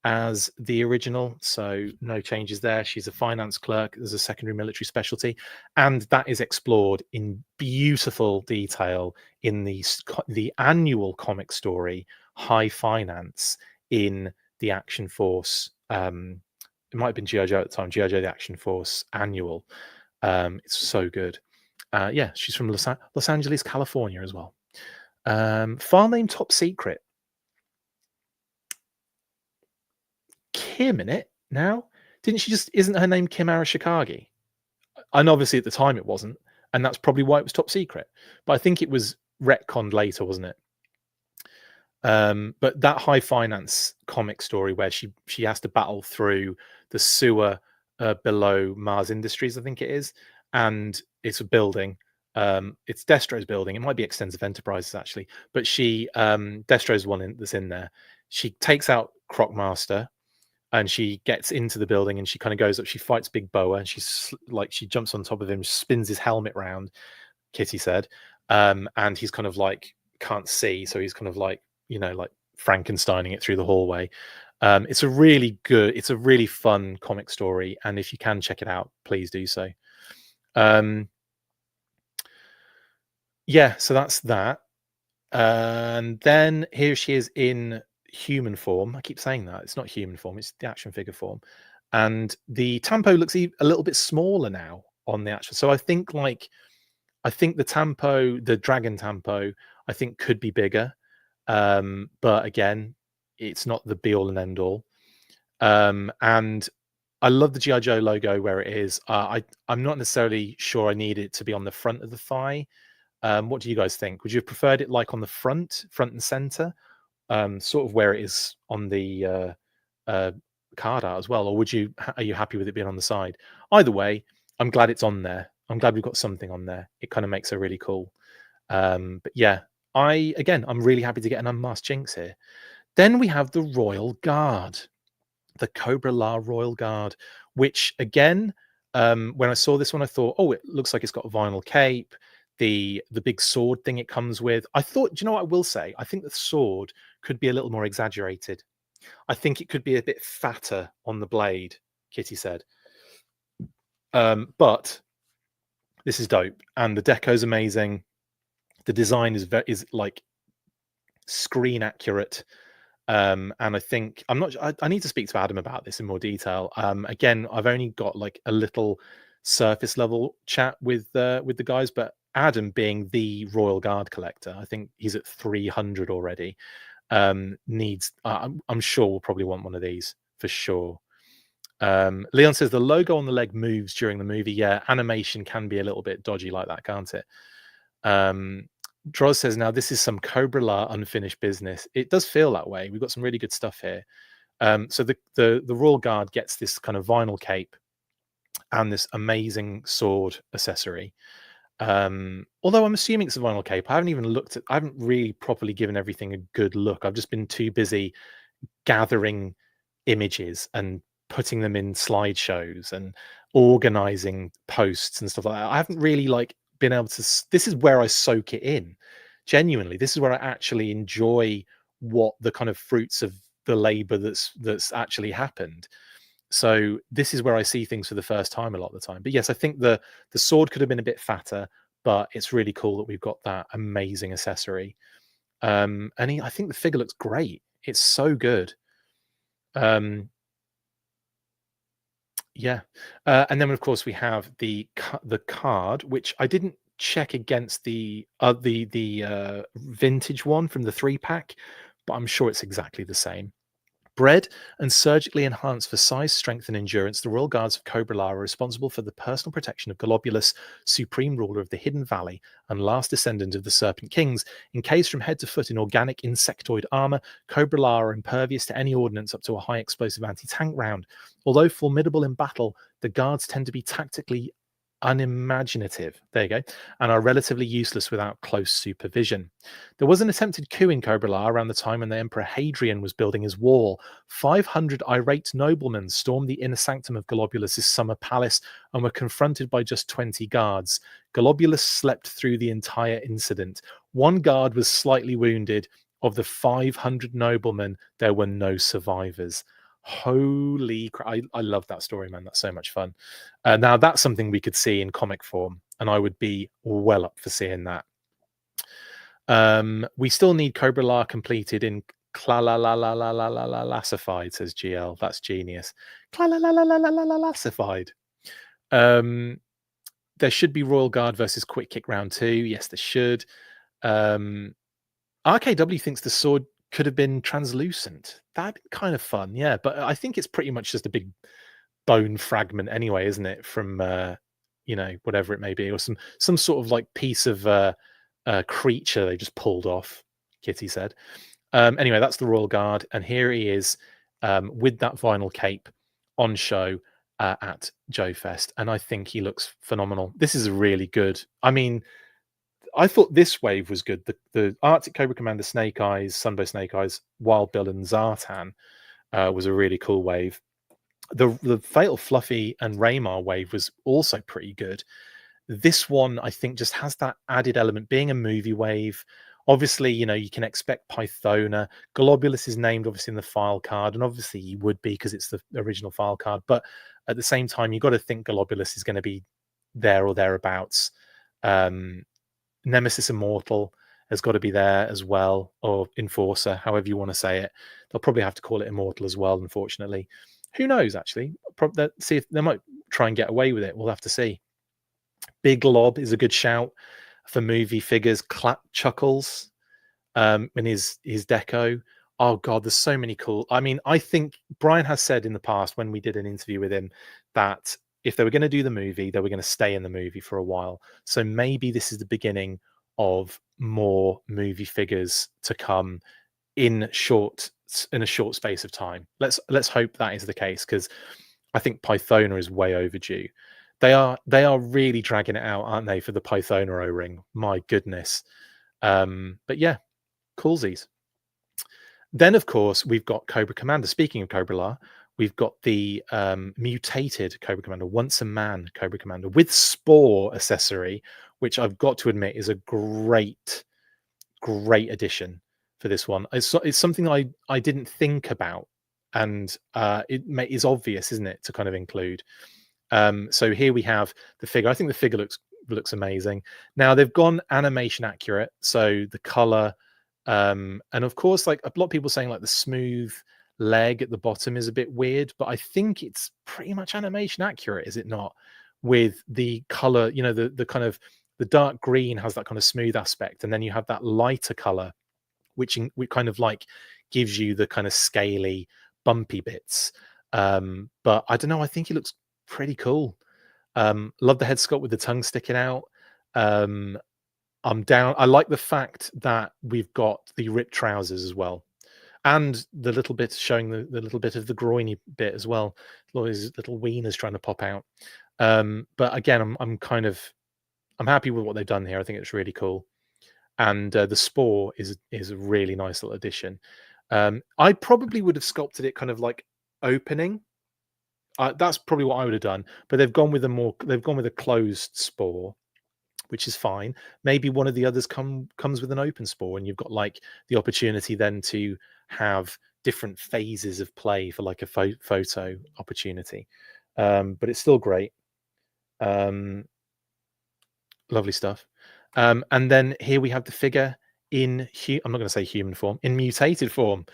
Speaker 1: as the original, so no changes there. She's a finance clerk. There's a secondary military specialty, and that is explored in beautiful detail in the annual comic story High Finance in the Action Force. It might have been G.I. Joe at the time, G.I. Joe the Action Force annual. It's so good. Yeah, she's from Los Angeles, California as well. File name Top Secret. Kim in it now? Isn't her name Kim Arashikage? And obviously at the time it wasn't, and that's probably why it was top secret. But I think it was retconned later, wasn't it? But that High Finance comic story where she has to battle through the sewer below Mars Industries, I think it is, and it's a building. It's Destro's building. It might be Extensive Enterprises actually, but Destro's one that's in there. She takes out Crocmaster, and she gets into the building and she kind of goes up. She fights Big Boa, and she jumps on top of him, spins his helmet round. Kitty said, and he's kind of can't see, so he's kind of like Frankensteining it through the hallway. It's a really fun comic story, and if you can check it out, please do so. Yeah, so that's that. And then here she is in human form. I keep saying that. It's not human form, it's the action figure form. And the tampo looks a little bit smaller now on the actual. So I think the tampo, the dragon tampo, I think could be bigger. But again, it's not the be all and end all. And I love the G.I. Joe logo where it is. I'm not necessarily sure I need it to be on the front of the thigh. What do you guys think? Would you have preferred it like on the front and center, sort of where it is on the card art as well, or are you happy with it being on the side? Either way, I'm glad it's on there. I'm glad we've got something on there. It kind of makes it really cool. But yeah, I'm really happy to get an unmasked Jinx here. Then we have the Royal Guard, the Cobra La Royal Guard, which again, when I saw this one, I thought, oh, it looks like it's got a vinyl cape. The big sword thing it comes with. I thought, do you know what I will say? I think the sword could be a little more exaggerated. I think it could be a bit fatter on the blade, Kitty said. But this is dope, and the deco's amazing. The design is like screen accurate. And I think I need to speak to Adam about this in more detail. Again, I've only got like a little surface level chat with the guys, but Adam, being the Royal Guard collector, I think he's at 300 already. I'm sure we'll probably want one of these for sure. Leon says the logo on the leg moves during the movie. Yeah, animation can be a little bit dodgy like that, can't it? Droz says, now this is some Cobra La unfinished business. It does feel that way. We've got some really good stuff here. So the Royal Guard gets this kind of vinyl cape and this amazing sword accessory. Although I'm assuming it's a vinyl cape. I haven't really properly given everything a good look. I've just been too busy gathering images and putting them in slideshows and organizing posts and stuff like that. I haven't really been able to. This is where I soak it in. Genuinely, this is where I actually enjoy what the kind of fruits of the labor that's actually happened. So this is where I see things for the first time a lot of the time. But yes, I think the sword could have been a bit fatter, but it's really cool that we've got that amazing accessory. And I think the figure looks great. It's so good. Yeah. And then of course we have the card, which I didn't check against the vintage one from the 3-pack, but I'm sure it's exactly the same. Bred and surgically enhanced for size, strength, and endurance, the Royal Guards of Cobra La are responsible for the personal protection of Globulus, supreme ruler of the Hidden Valley and last descendant of the Serpent Kings. Encased from head to foot in organic insectoid armor, Cobra La are impervious to any ordnance up to a high explosive anti-tank round. Although formidable in battle, the Guards tend to be tactically unimaginative, there you go, and are relatively useless without close supervision. There was an attempted coup in Cobra La around the time when the Emperor Hadrian was building his wall. 500 irate noblemen stormed the inner sanctum of Globulus' summer palace and were confronted by just 20 guards. Globulus slept through the entire incident. One guard was slightly wounded. Of the 500 noblemen, there were no survivors. Holy crap. I love that story, man. That's so much fun. Now that's something we could see in comic form, and I would be well up for seeing that. We still need Cobra La completed in classified, says GL. That's genius. Classified. There should be Royal Guard versus Quick Kick round 2. Yes, there should. RKW thinks the sword could have been translucent. That'd be kind of fun, yeah. But I think it's pretty much just a big bone fragment anyway, isn't it? From whatever it may be, or some sort of piece of creature they just pulled off. Kitty said. Anyway, that's the Royal Guard, and here he is with that vinyl cape on show at Joe Fest, and I think he looks phenomenal. This is a really good. I mean, I thought this wave was good. The Arctic Cobra Commander Snake Eyes, Sunbow Snake Eyes, Wild Bill, and Zartan was a really cool wave. The Fatal Fluffy and Raymar wave was also pretty good. This one, I think, just has that added element, being a movie wave. Obviously, you can expect Pythona. Globulus is named, obviously, in the file card, and obviously he would be because it's the original file card. But at the same time, you've got to think Globulus is going to be there or thereabouts. Nemesis Immortal has got to be there as well, or Enforcer, however you want to say it. They'll probably have to call it Immortal as well, unfortunately. Who knows, actually? See if they might try and get away with it. We'll have to see. Big Lob is a good shout for movie figures. Clap Chuckles in his deco. Oh, God, there's so many cool... I mean, I think Brian has said in the past when we did an interview with him that if they were going to do the movie, they were going to stay in the movie for a while. So maybe this is the beginning of more movie figures to come in a short space of time. Let's hope that is the case, because I think Pythona is way overdue. They are really dragging it out, aren't they, for the Pythona O-ring? My goodness. But yeah, coolsies. Then, of course, we've got Cobra Commander. Speaking of Cobra La, we've got the mutated Cobra Commander, Once a Man Cobra Commander with Spore accessory, which I've got to admit is a great addition for this one. It's something I didn't think about, and it is obvious, isn't it, to kind of include. So here we have the figure. I think the figure looks amazing. Now they've gone animation accurate, so the color, and of course, a lot of people saying the smooth leg at the bottom is a bit weird, but I think it's pretty much animation accurate, is it not? With the color, the kind of the dark green has that kind of smooth aspect, and then you have that lighter color, which kind of gives you the kind of scaly, bumpy bits. But I don't know. I think he looks pretty cool. Love the head sculpt with the tongue sticking out. I'm down. I like the fact that we've got the ripped trousers as well, and the little bit showing the little bit of the groiny bit as well. All his little wieners trying to pop out. But again, I'm happy with what they've done here. I think it's really cool, and the spore is a really nice little addition. I probably would have sculpted it kind of like opening. That's probably what I would have done, but they've gone with a closed spore, which is fine. Maybe one of the others comes with an open spore, and you've got like the opportunity then to have different phases of play for like a photo opportunity. But it's still great. Lovely stuff. And then here we have the figure in I'm not going to say human form, in mutated form.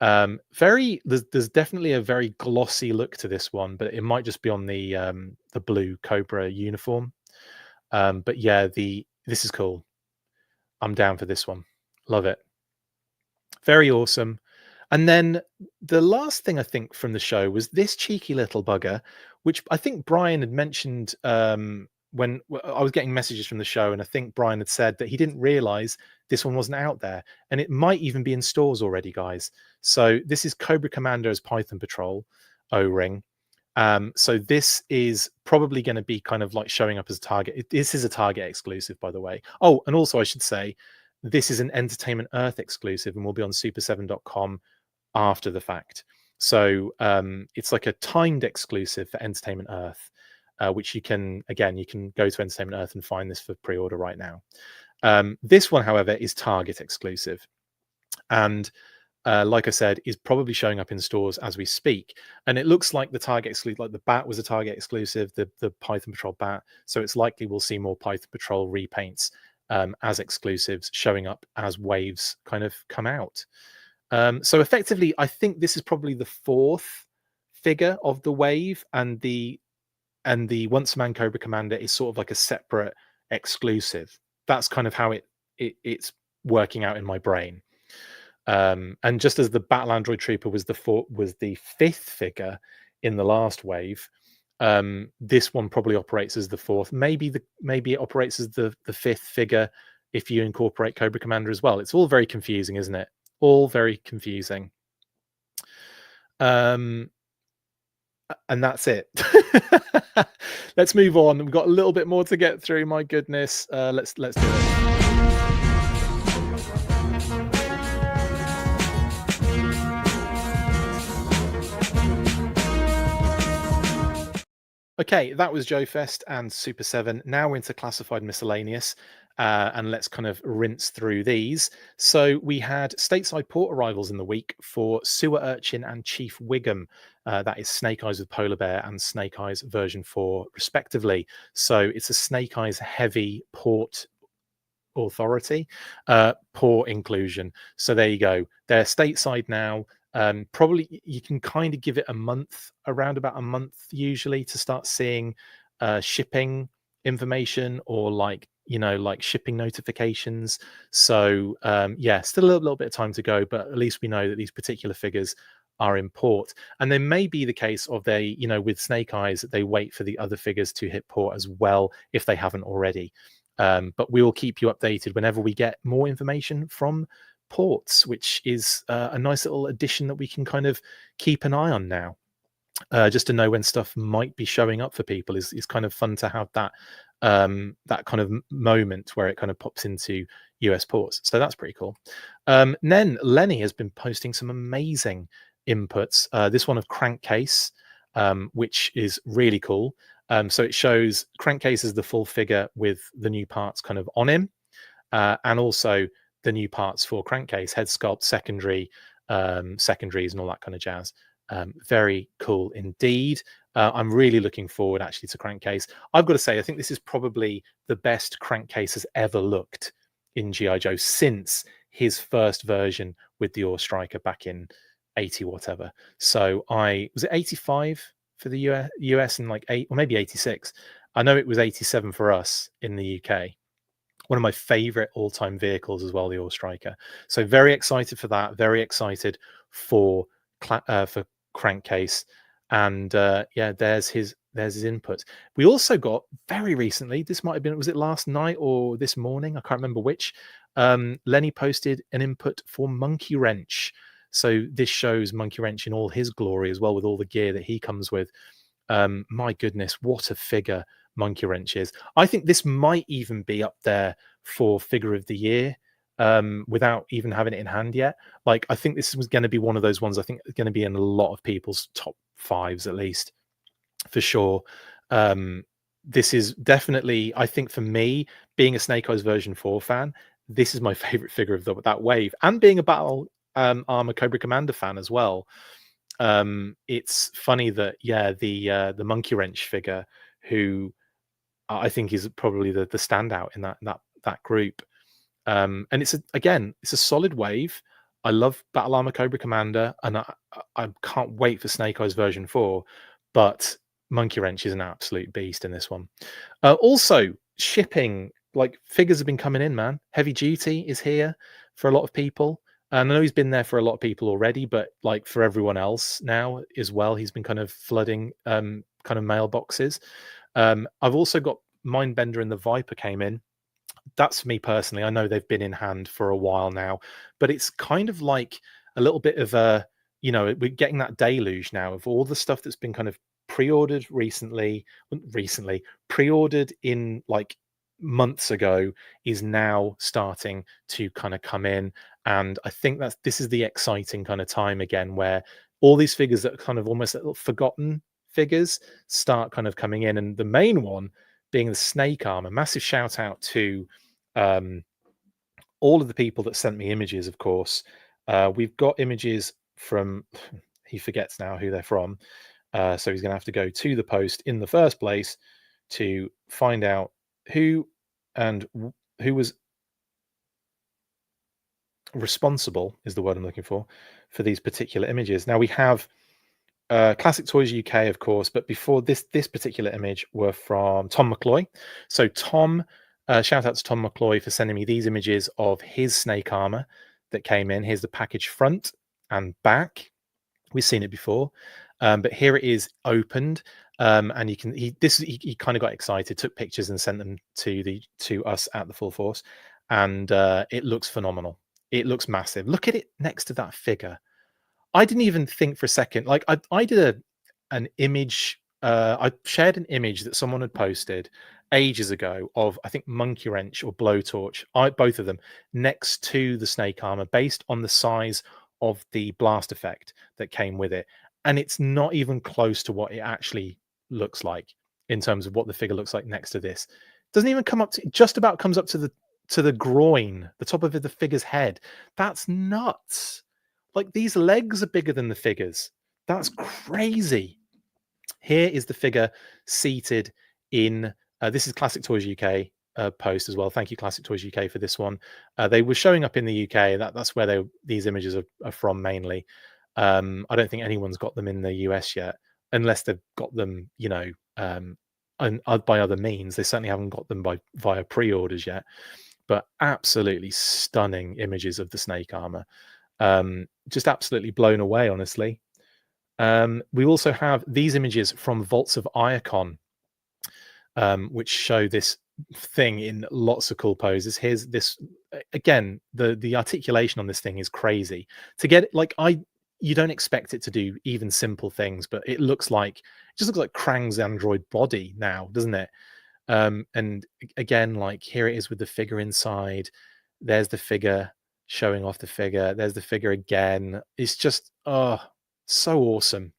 Speaker 1: There's definitely a very glossy look to this one, but it might just be on the blue Cobra uniform. But yeah, this is cool. I'm down for this one. Love it. Very awesome. And then the last thing I think from the show was this cheeky little bugger, which I think Brian had mentioned when I was getting messages from the show, and I think Brian had said that he didn't realize this one wasn't out there, and it might even be in stores already, guys. So this is Cobra Commando's Python Patrol O-ring. So this is probably going to be kind of like showing up as Target. This is a Target exclusive, by the way. Oh, and also I should say, this is an Entertainment Earth exclusive and will be on super7.com after the fact. So it's like a timed exclusive for Entertainment Earth, which you can go to Entertainment Earth and find this for pre-order right now. This one, however, is Target exclusive, and like I said, is probably showing up in stores as we speak. And it looks like the Target exclusive, like the bat was a Target exclusive, the Python Patrol bat. So it's likely we'll see more Python Patrol repaints as exclusives showing up as waves kind of come out. So effectively, I think this is probably the fourth figure of the wave, and the Once a Man Cobra Commander is sort of like a separate exclusive. That's kind of how it's working out in my brain. And just as the Battle Android Trooper was the fifth figure in the last wave, this one probably operates as the fourth. Maybe it operates as the fifth figure if you incorporate Cobra Commander as well. It's all very confusing, isn't it? All very confusing. And that's it. Let's move on. We've got a little bit more to get through. My goodness. Let's do it. Okay, that was Joe Fest and Super 7. Now we're into classified miscellaneous, and let's kind of rinse through these. So we had stateside port arrivals in the week for Sewer Urchin and Chief Wiggum. That is Snake Eyes with Polar Bear and Snake Eyes version 4, respectively. So it's a Snake Eyes heavy port authority, port inclusion. So there you go. They're stateside now. Probably you can kind of give it around about a month usually to start seeing shipping information or like shipping notifications. So yeah, still a little bit of time to go, but at least we know that these particular figures are in port. And there may be the case of with Snake Eyes that they wait for the other figures to hit port as well if they haven't already. But we will keep you updated whenever we get more information from ports, which is a nice little addition that we can kind of keep an eye on now, just to know when stuff might be showing up for people. Is kind of fun to have that kind of moment where it kind of pops into US ports. So that's pretty cool. Then Lenny has been posting some amazing inputs. This one of Crankcase, which is really cool. So it shows Crankcase as the full figure with the new parts kind of on him, and also the new parts for Crankcase, head sculpt, secondaries, and all that kind of jazz. Very cool indeed. I'm really looking forward actually to Crankcase. I've got to say, I think this is probably the best Crankcase has ever looked in G.I. Joe since his first version with the Ore Striker back in 80 whatever. So was it 85 for the US and like 8 or maybe 86? I know it was 87 for us in the UK. One of my favorite all-time vehicles as well, the Ore Striker. So very excited for that. Very excited for Crankcase. And yeah, there's his input. We also got very recently, this might have been, was it last night or this morning? I can't remember which. Lenny posted an input for Monkey Wrench. So this shows Monkey Wrench in all his glory as well, with all the gear that he comes with. My goodness, what a figure Monkey Wrench is. I think this might even be up there for figure of the year, without even having it in hand yet. Like, I think this was going to be one of those ones, I think going to be in a lot of people's top fives at least, for sure. This is definitely, I think for me, being a Snake Eyes version 4 fan, this is my favorite figure of that wave, and being a Battle Armor Cobra Commander fan as well. It's funny that, yeah, the Monkey Wrench figure, who I think is probably the standout in that group. And it's a solid wave. I love Battle Armor Cobra Commander, and I can't wait for Snake Eyes version 4. But Monkey Wrench is an absolute beast in this one. Also, shipping, like, figures have been coming in, man. Heavy Duty is here for a lot of people. And I know he's been there for a lot of people already, but like for everyone else now as well, he's been kind of flooding kind of mailboxes. I've also got Mindbender and the Viper came in. That's me personally. I know they've been in hand for a while now, but it's kind of like a little bit of a, we're getting that deluge now of all the stuff that's been kind of pre-ordered pre-ordered in like months ago, is now starting to kind of come in. And I think this is the exciting kind of time again, where all these figures that are kind of almost little forgotten figures start kind of coming in. And the main one being the Snake Armor. Massive shout out to all of the people that sent me images, of course. We've got images from, he forgets now who they're from, so he's going to have to go to the post in the first place to find out who was responsible, is the word I'm looking for these particular images. Now we have Classic Toys UK, of course, but before this particular image were from Tom McLeod. So Tom, shout out to Tom McLeod for sending me these images of his Snake Armor that came in. Here's the package front and back. We've seen it before, but here it is opened, and you can he kind of got excited, took pictures and sent them to us at the Full Force, and it looks phenomenal. It looks massive. Look at it next to that figure. I didn't even think for a second. Like, I did an image. I shared an image that someone had posted ages ago of, I think, Monkey Wrench or Blowtorch, both of them, next to the Snake Armor, based on the size of the blast effect that came with it. And it's not even close to what it actually looks like in terms of what the figure looks like next to this. Doesn't even come up to, just about comes up to the groin, the top of the figure's head. That's nuts. Like, these legs are bigger than the figures. That's crazy. Here is the figure seated in, this is Classic Toys UK post as well. Thank you, Classic Toys UK, for this one. They were showing up in the UK. That's where these images are from mainly. I don't think anyone's got them in the US yet, unless they've got them, by other means. They certainly haven't got them via pre-orders yet. But absolutely stunning images of the Snake Armor. Just absolutely blown away, honestly. We also have these images from Vaults of Iacon, which show this thing in lots of cool poses. Here's this again. The articulation on this thing is crazy. To get, like, you don't expect it to do even simple things, but it just looks like Krang's android body now, doesn't it? And again, like, here it is with the figure inside. There's the figure showing off the figure. There's the figure again. It's just, so awesome.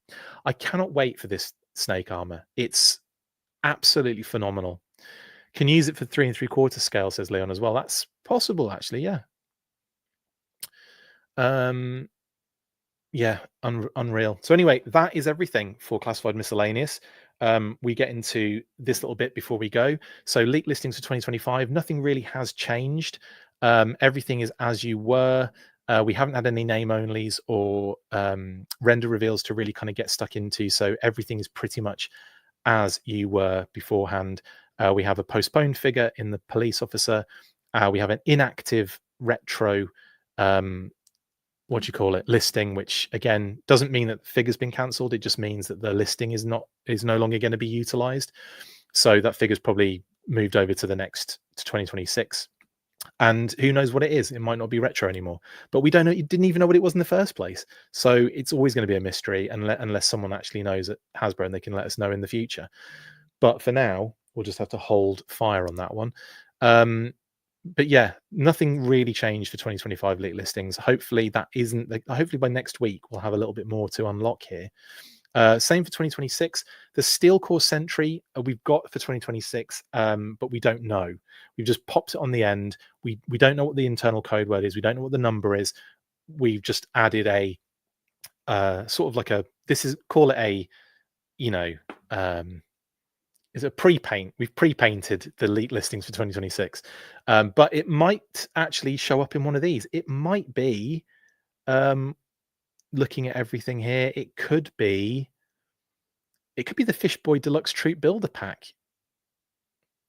Speaker 1: I cannot wait for this Snake Armor. It's absolutely phenomenal. Can use it for 3 3/4 scale, says Leon as well. That's possible, actually. Yeah. Yeah, unreal. So anyway, that is everything for Classified Miscellaneous. We get into this little bit before we go. So leak listings for 2025, nothing really has changed. Everything is as you were. We haven't had any name onlys or render reveals to really kind of get stuck into. So everything is pretty much as you were beforehand. We have a postponed figure in the police officer. We have an inactive retro what do you call it, listing, which again doesn't mean that the figure's been cancelled. It just means that the listing is no longer going to be utilized. So that figure's probably moved over to 2026. And who knows what it is? It might not be retro anymore. But we don't know. You didn't even know what it was in the first place. So it's always going to be a mystery unless someone actually knows at Hasbro and they can let us know in the future. But for now, we'll just have to hold fire on that one. But yeah, nothing really changed for 2025 leak listings. Hopefully hopefully by next week we'll have a little bit more to unlock here. Same for 2026. The Steel Core Sentry we've got for 2026, but we don't know. We've just popped it on the end. We don't know what the internal code word is. We don't know what the number is. We've just added a sort of like call it a, it's a pre-paint. We've pre-painted the leak listings for 2026, but it might actually show up in one of these. It might be, looking at everything here, it could be the Fish Boy Deluxe Troop Builder Pack,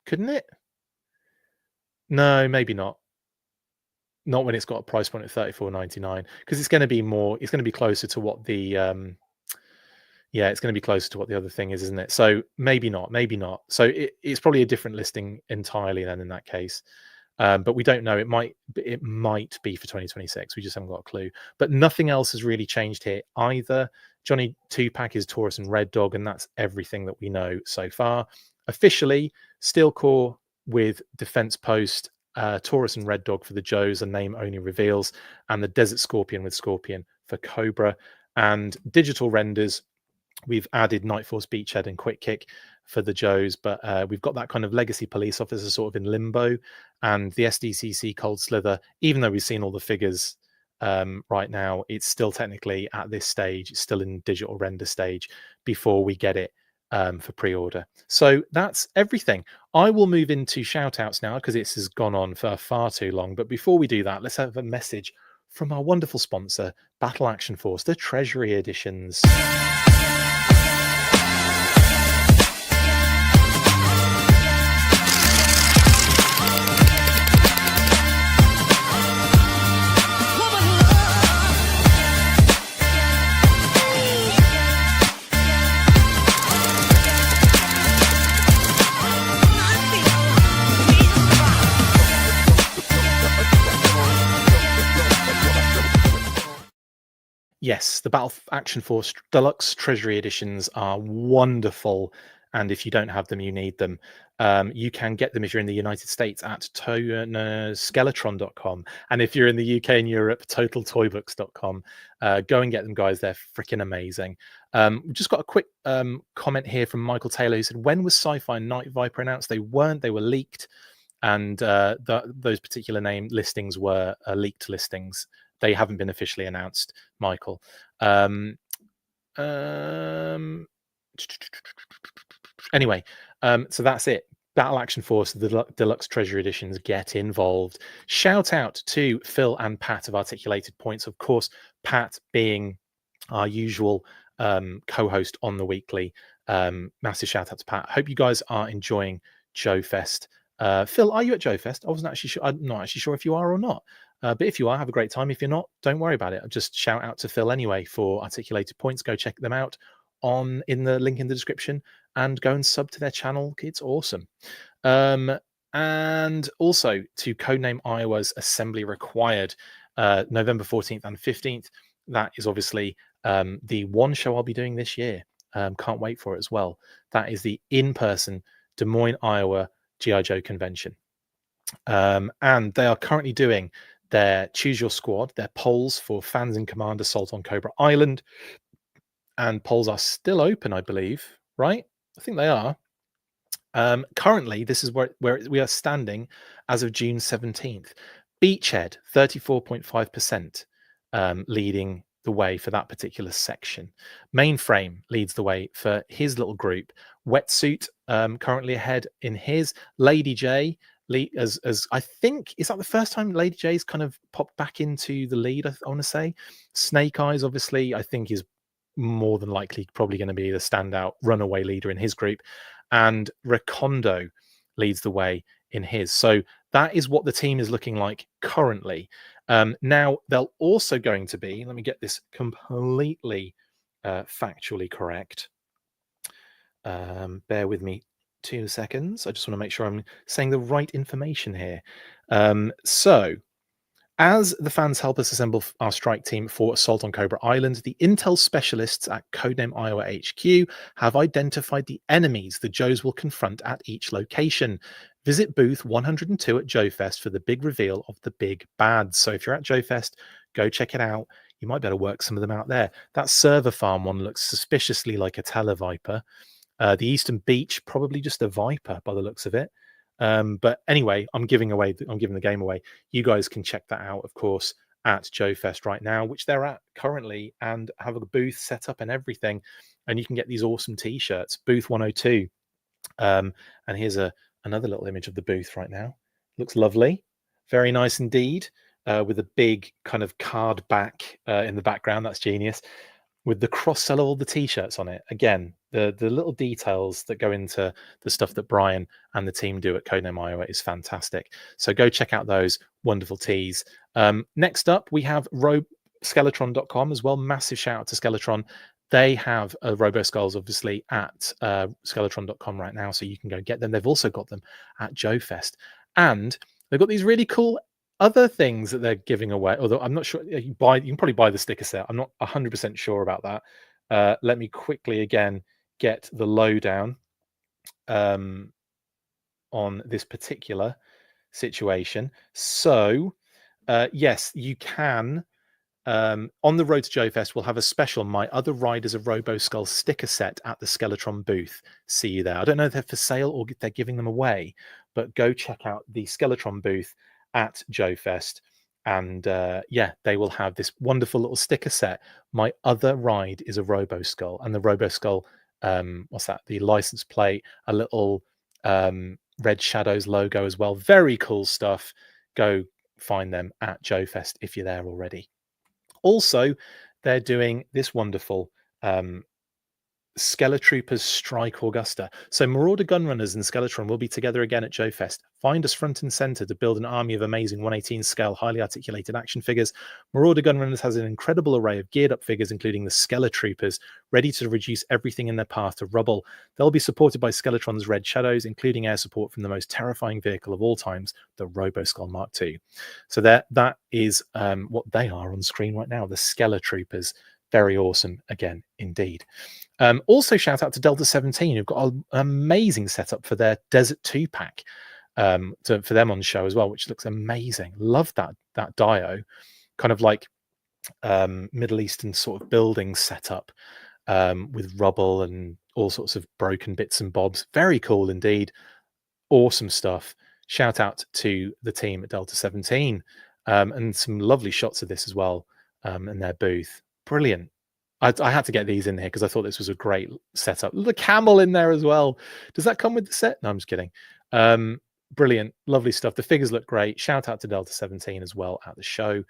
Speaker 1: couldn't it? No, maybe not. Not when it's got a price point at $34.99, because it's going to be more. It's going to be closer to what the it's going to be closer to what the other thing is, isn't it? So maybe not. So it's probably a different listing entirely then in that case. But we don't know. It might be for 2026. We just haven't got a clue. But nothing else has really changed here either. Johnny 2-pack is Taurus and Red Dog, and that's everything that we know so far. Officially, Steel Core with Defense Post, Taurus and Red Dog for the Joes, and name only reveals, and the Desert Scorpion with Scorpion for Cobra. And digital renders, we've added Night Force Beachhead and Quick Kick for the Joes, but we've got that kind of legacy police officer sort of in limbo, and the SDCC Cold Slither, even though we've seen all the figures right now, it's still technically at this stage, it's still in digital render stage before we get it for pre-order. So that's everything. I will move into shout-outs now because this has gone on for far too long. But before we do that, let's have a message from our wonderful sponsor, Battle Action Force, the Treasury Editions. Yes, the Battle Action Force Deluxe Treasury Editions are wonderful, and if you don't have them, you need them. You can get them if you're in the United States at skeletron.com, and if you're in the UK and Europe, totaltoybooks.com. Go and get them, guys. They're freaking amazing. We've just got a quick comment here from Michael Taylor, who said, when was Sci-Fi Night Viper announced? They weren't. They were leaked, and those particular name listings were leaked listings. They haven't been officially announced, Michael. Anyway, so that's it. Battle Action Force, the Deluxe Treasure Editions, get involved. Shout out to Phil and Pat of Articulated Points. Of course, Pat being our usual co-host on the weekly. Massive shout out to Pat. Hope you guys are enjoying Joe Fest. Phil, are you at Joe Fest? I wasn't actually sure. I'm not actually sure if you are or not. But if you are, have a great time. If you're not, don't worry about it. Just shout out to Phil anyway for Articulated Points. Go check them out in the link in the description and go and sub to their channel. It's awesome. And also to Codename Iowa's Assembly Required, November 14th and 15th. That is obviously the one show I'll be doing this year. Can't wait for it as well. That is the in-person Des Moines, Iowa G.I. Joe convention. And they are currently doing their Choose Your Squad, their polls for Fans in Command Assault on Cobra Island. And polls are still open, I believe, right? I think they are. Currently, this is where we are standing as of June 17th. Beachhead, 34.5%, leading the way for that particular section. Mainframe leads the way for his little group. Wetsuit currently ahead in his. Lady J, as I think, is that the first time Lady J's kind of popped back into the lead, I want to say. Snake Eyes, obviously, I think is more than likely probably going to be the standout runaway leader in his group. And Recondo leads the way in his. So that is what the team is looking like currently. Now, they're also going to be, let me get this completely factually correct. Bear with me 2 seconds. I just want to make sure I'm saying the right information here. So, as the fans help us assemble our strike team for Assault on Cobra Island, the intel specialists at Codename Iowa HQ have identified the enemies the Joes will confront at each location. Visit booth 102 at Joe Fest for the big reveal of the big bads. So if you're at Joe Fest, go check it out. You might be able to work some of them out there. That server farm one looks suspiciously like a televiper. The Eastern Beach, probably just a viper by the looks of it. But anyway, I'm giving the game away. You guys can check that out, of course, at Joe Fest right now, which they're at currently, and have a booth set up and everything. And you can get these awesome t-shirts, booth 102. And here's another little image of the booth right now. Looks lovely, very nice indeed, with a big kind of card back in the background. That's genius. With the cross-sell of all the t-shirts on it. Again, the little details that go into the stuff that Brian and the team do at Codename Iowa is fantastic. So go check out those wonderful tees. Next up, we have Skeletron.com as well. Massive shout out to Skeletron. They have RoboSkulls, obviously, at Skeletron.com right now, so you can go get them. They've also got them at Joe Fest. And they've got these really cool other things that they're giving away, although I'm not sure, you can probably buy the sticker set. I'm not 100% sure about that. Let me quickly again get the lowdown on this particular situation. So yes, you can. On the road to Joe Fest, we'll have a special My Other Riders of Robo Skull sticker set at the Skeletron booth. See you there. I don't know if they're for sale or they're giving them away, but go check out the Skeletron booth at Joe Fest, and yeah, they will have this wonderful little sticker set. My Other Ride is a Robo Skull, and the Robo Skull, what's that? The license plate, a little Red Shadows logo as well. Very cool stuff. Go find them at Joe Fest if you're there already. Also, they're doing this wonderful Skeletroopers Strike Augusta. So Marauder Gunrunners and Skeletron will be together again at Joe Fest. Find us front and center to build an army of amazing 118 scale, highly articulated action figures. Marauder Gunrunners has an incredible array of geared up figures, including the Skeletroopers, ready to reduce everything in their path to rubble. They'll be supported by Skeletron's Red Shadows, including air support from the most terrifying vehicle of all times, the Roboskull Mark II. So that is what they are on screen right now, the Skeletroopers. Very awesome again, indeed. Also, shout out to Delta 17, who've got an amazing setup for their Desert 2 pack for them on show as well, which looks amazing. Love that Dio, kind of like Middle Eastern sort of building setup with rubble and all sorts of broken bits and bobs. Very cool indeed. Awesome stuff. Shout out to the team at Delta 17 and some lovely shots of this as well in their booth. Brilliant. I had to get these in here because I thought this was a great setup. The camel in there as well. Does that come with the set? No, I'm just kidding. Brilliant. Lovely stuff. The figures look great. Shout out to Delta 17 as well at the show.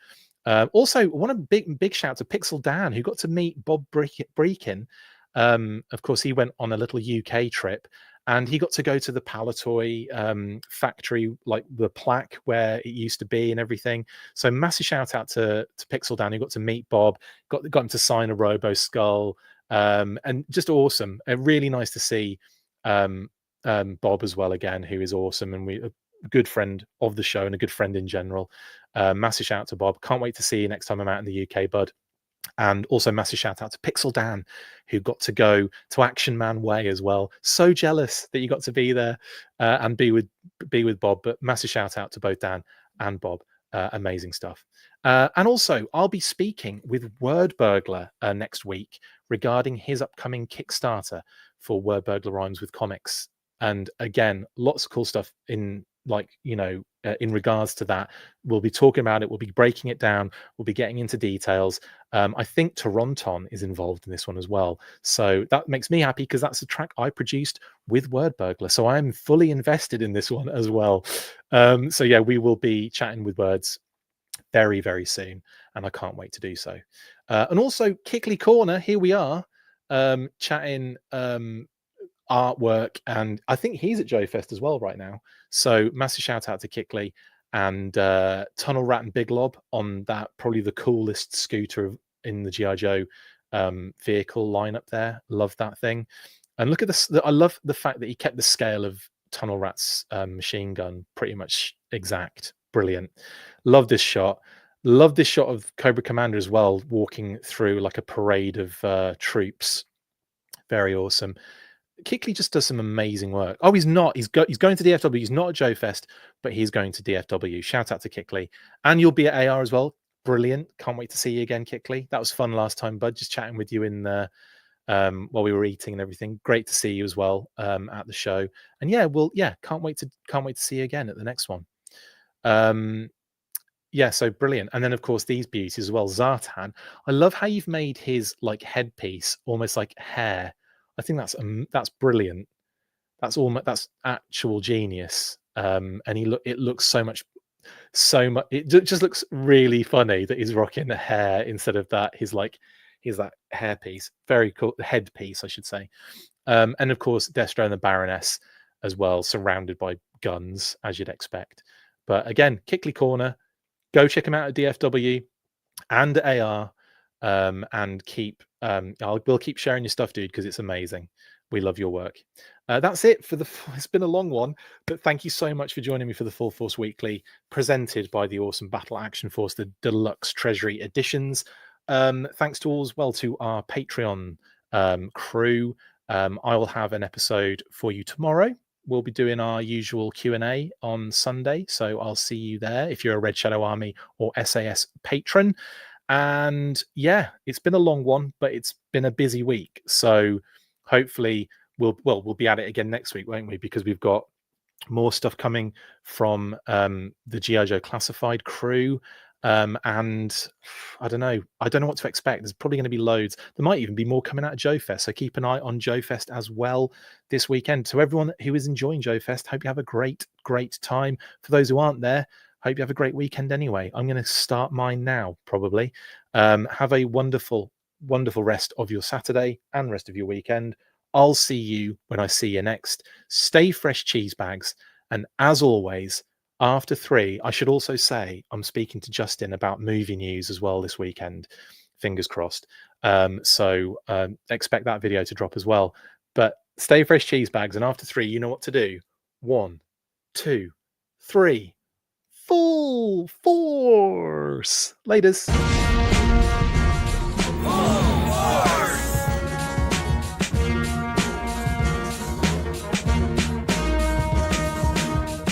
Speaker 1: Also, one of big shout to Pixel Dan, who got to meet Bob Breakin. Of course, he went on a little UK trip, and he got to go to the Palatoy factory, like the plaque where it used to be and everything. So massive shout out to Pixel Dan, who got to meet Bob, got him to sign a Robo Skull, and just awesome. Really nice to see Bob as well again, who is awesome, and a good friend of the show and a good friend in general. Massive shout out to Bob. Can't wait to see you next time I'm out in the UK, bud. And also massive shout out to Pixel Dan, who got to go to Action Man Way as well. So jealous that you got to be there and be with Bob. But massive shout out to both Dan and Bob. Amazing stuff. And also, I'll be speaking with Word Burglar next week regarding his upcoming Kickstarter for Word Burglar Rhymes with Comics. And again, lots of cool stuff in regards to that. We'll be talking about it. We'll be breaking it down. We'll be getting into details. I think Toronton is involved in this one as well. So that makes me happy because that's a track I produced with Word Burglar. So I'm fully invested in this one as well. So yeah, we will be chatting with Words very, very soon. And I can't wait to do so. And also Kickley Corner, here we are chatting artwork, and I think he's at Joe Fest as well right now. So massive shout out to Kickley and Tunnel Rat and Big Lob on that, probably the coolest scooter in the G.I. Joe vehicle lineup there. Love that thing. And look at this. I love the fact that he kept the scale of Tunnel Rat's machine gun pretty much exact. Brilliant. Love this shot. Love this shot of Cobra Commander as well, walking through like a parade of troops. Very awesome. Kickley just does some amazing work. Oh, he's not. He's going to DFW. He's not at Joe Fest, but he's going to DFW. Shout out to Kickley. And you'll be at AR as well. Brilliant. Can't wait to see you again, Kickley. That was fun last time, bud. Just chatting with you in the while we were eating and everything. Great to see you as well at the show. And can't wait to see you again at the next one. So brilliant. And then of course these beauties as well. Zartan. I love how you've made his like headpiece almost like hair. I think that's brilliant. That's actual genius. And it looks so much. It just looks really funny that he's rocking the hair instead of that. He's that hairpiece. Very cool. Headpiece, I should say. And of course, Destro and the Baroness as well, surrounded by guns, as you'd expect. But again, Kickley Corner. Go check him out at DFW and AR. And we'll keep sharing your stuff, dude, because it's amazing. We love your work. That's it for it's been a long one, but thank you so much for joining me for the Full Force Weekly, presented by the awesome Battle Action Force, the Deluxe Treasury editions. Thanks to all as well to our Patreon crew. I will have an episode for you tomorrow. We'll be doing our usual Q&A on Sunday, so I'll see you there if you're a Red Shadow Army or SAS patron. And yeah, it's been a long one, but it's been a busy week. So hopefully we'll be at it again next week, won't we? Because we've got more stuff coming from the G.I. Joe Classified crew. And I don't know what to expect. There's probably going to be loads. There might even be more coming out of Joe Fest. So keep an eye on Joe Fest as well this weekend. To everyone who is enjoying Joe Fest, hope you have a great time. For those who aren't there, hope you have a great weekend anyway. I'm going to start mine now, probably. Have a wonderful rest of your Saturday and rest of your weekend. I'll see you when I see you next. Stay fresh, cheese bags. And as always, after 3, I should also say I'm speaking to Justin about movie news as well this weekend. Fingers crossed. So expect that video to drop as well. But stay fresh, cheese bags. And after 3, you know what to do. 1, 2, 3. Full force. Laters.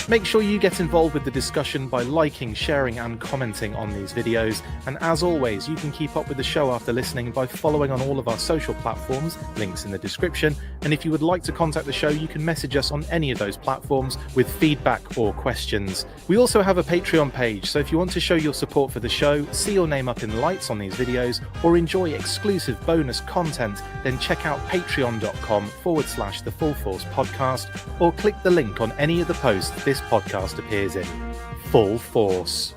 Speaker 1: Make sure you get involved with the discussion by liking, sharing and commenting on these videos. And as always, you can keep up with the show after listening by following on all of our social platforms, links in the description. And if you would like to contact the show, you can message us on any of those platforms with feedback or questions. We also have a Patreon page, so if you want to show your support for the show, see your name up in lights on these videos, or enjoy exclusive bonus content, then check out patreon.com/The Full Force Podcast, or click the link on any of the posts this podcast appears in. Full Force.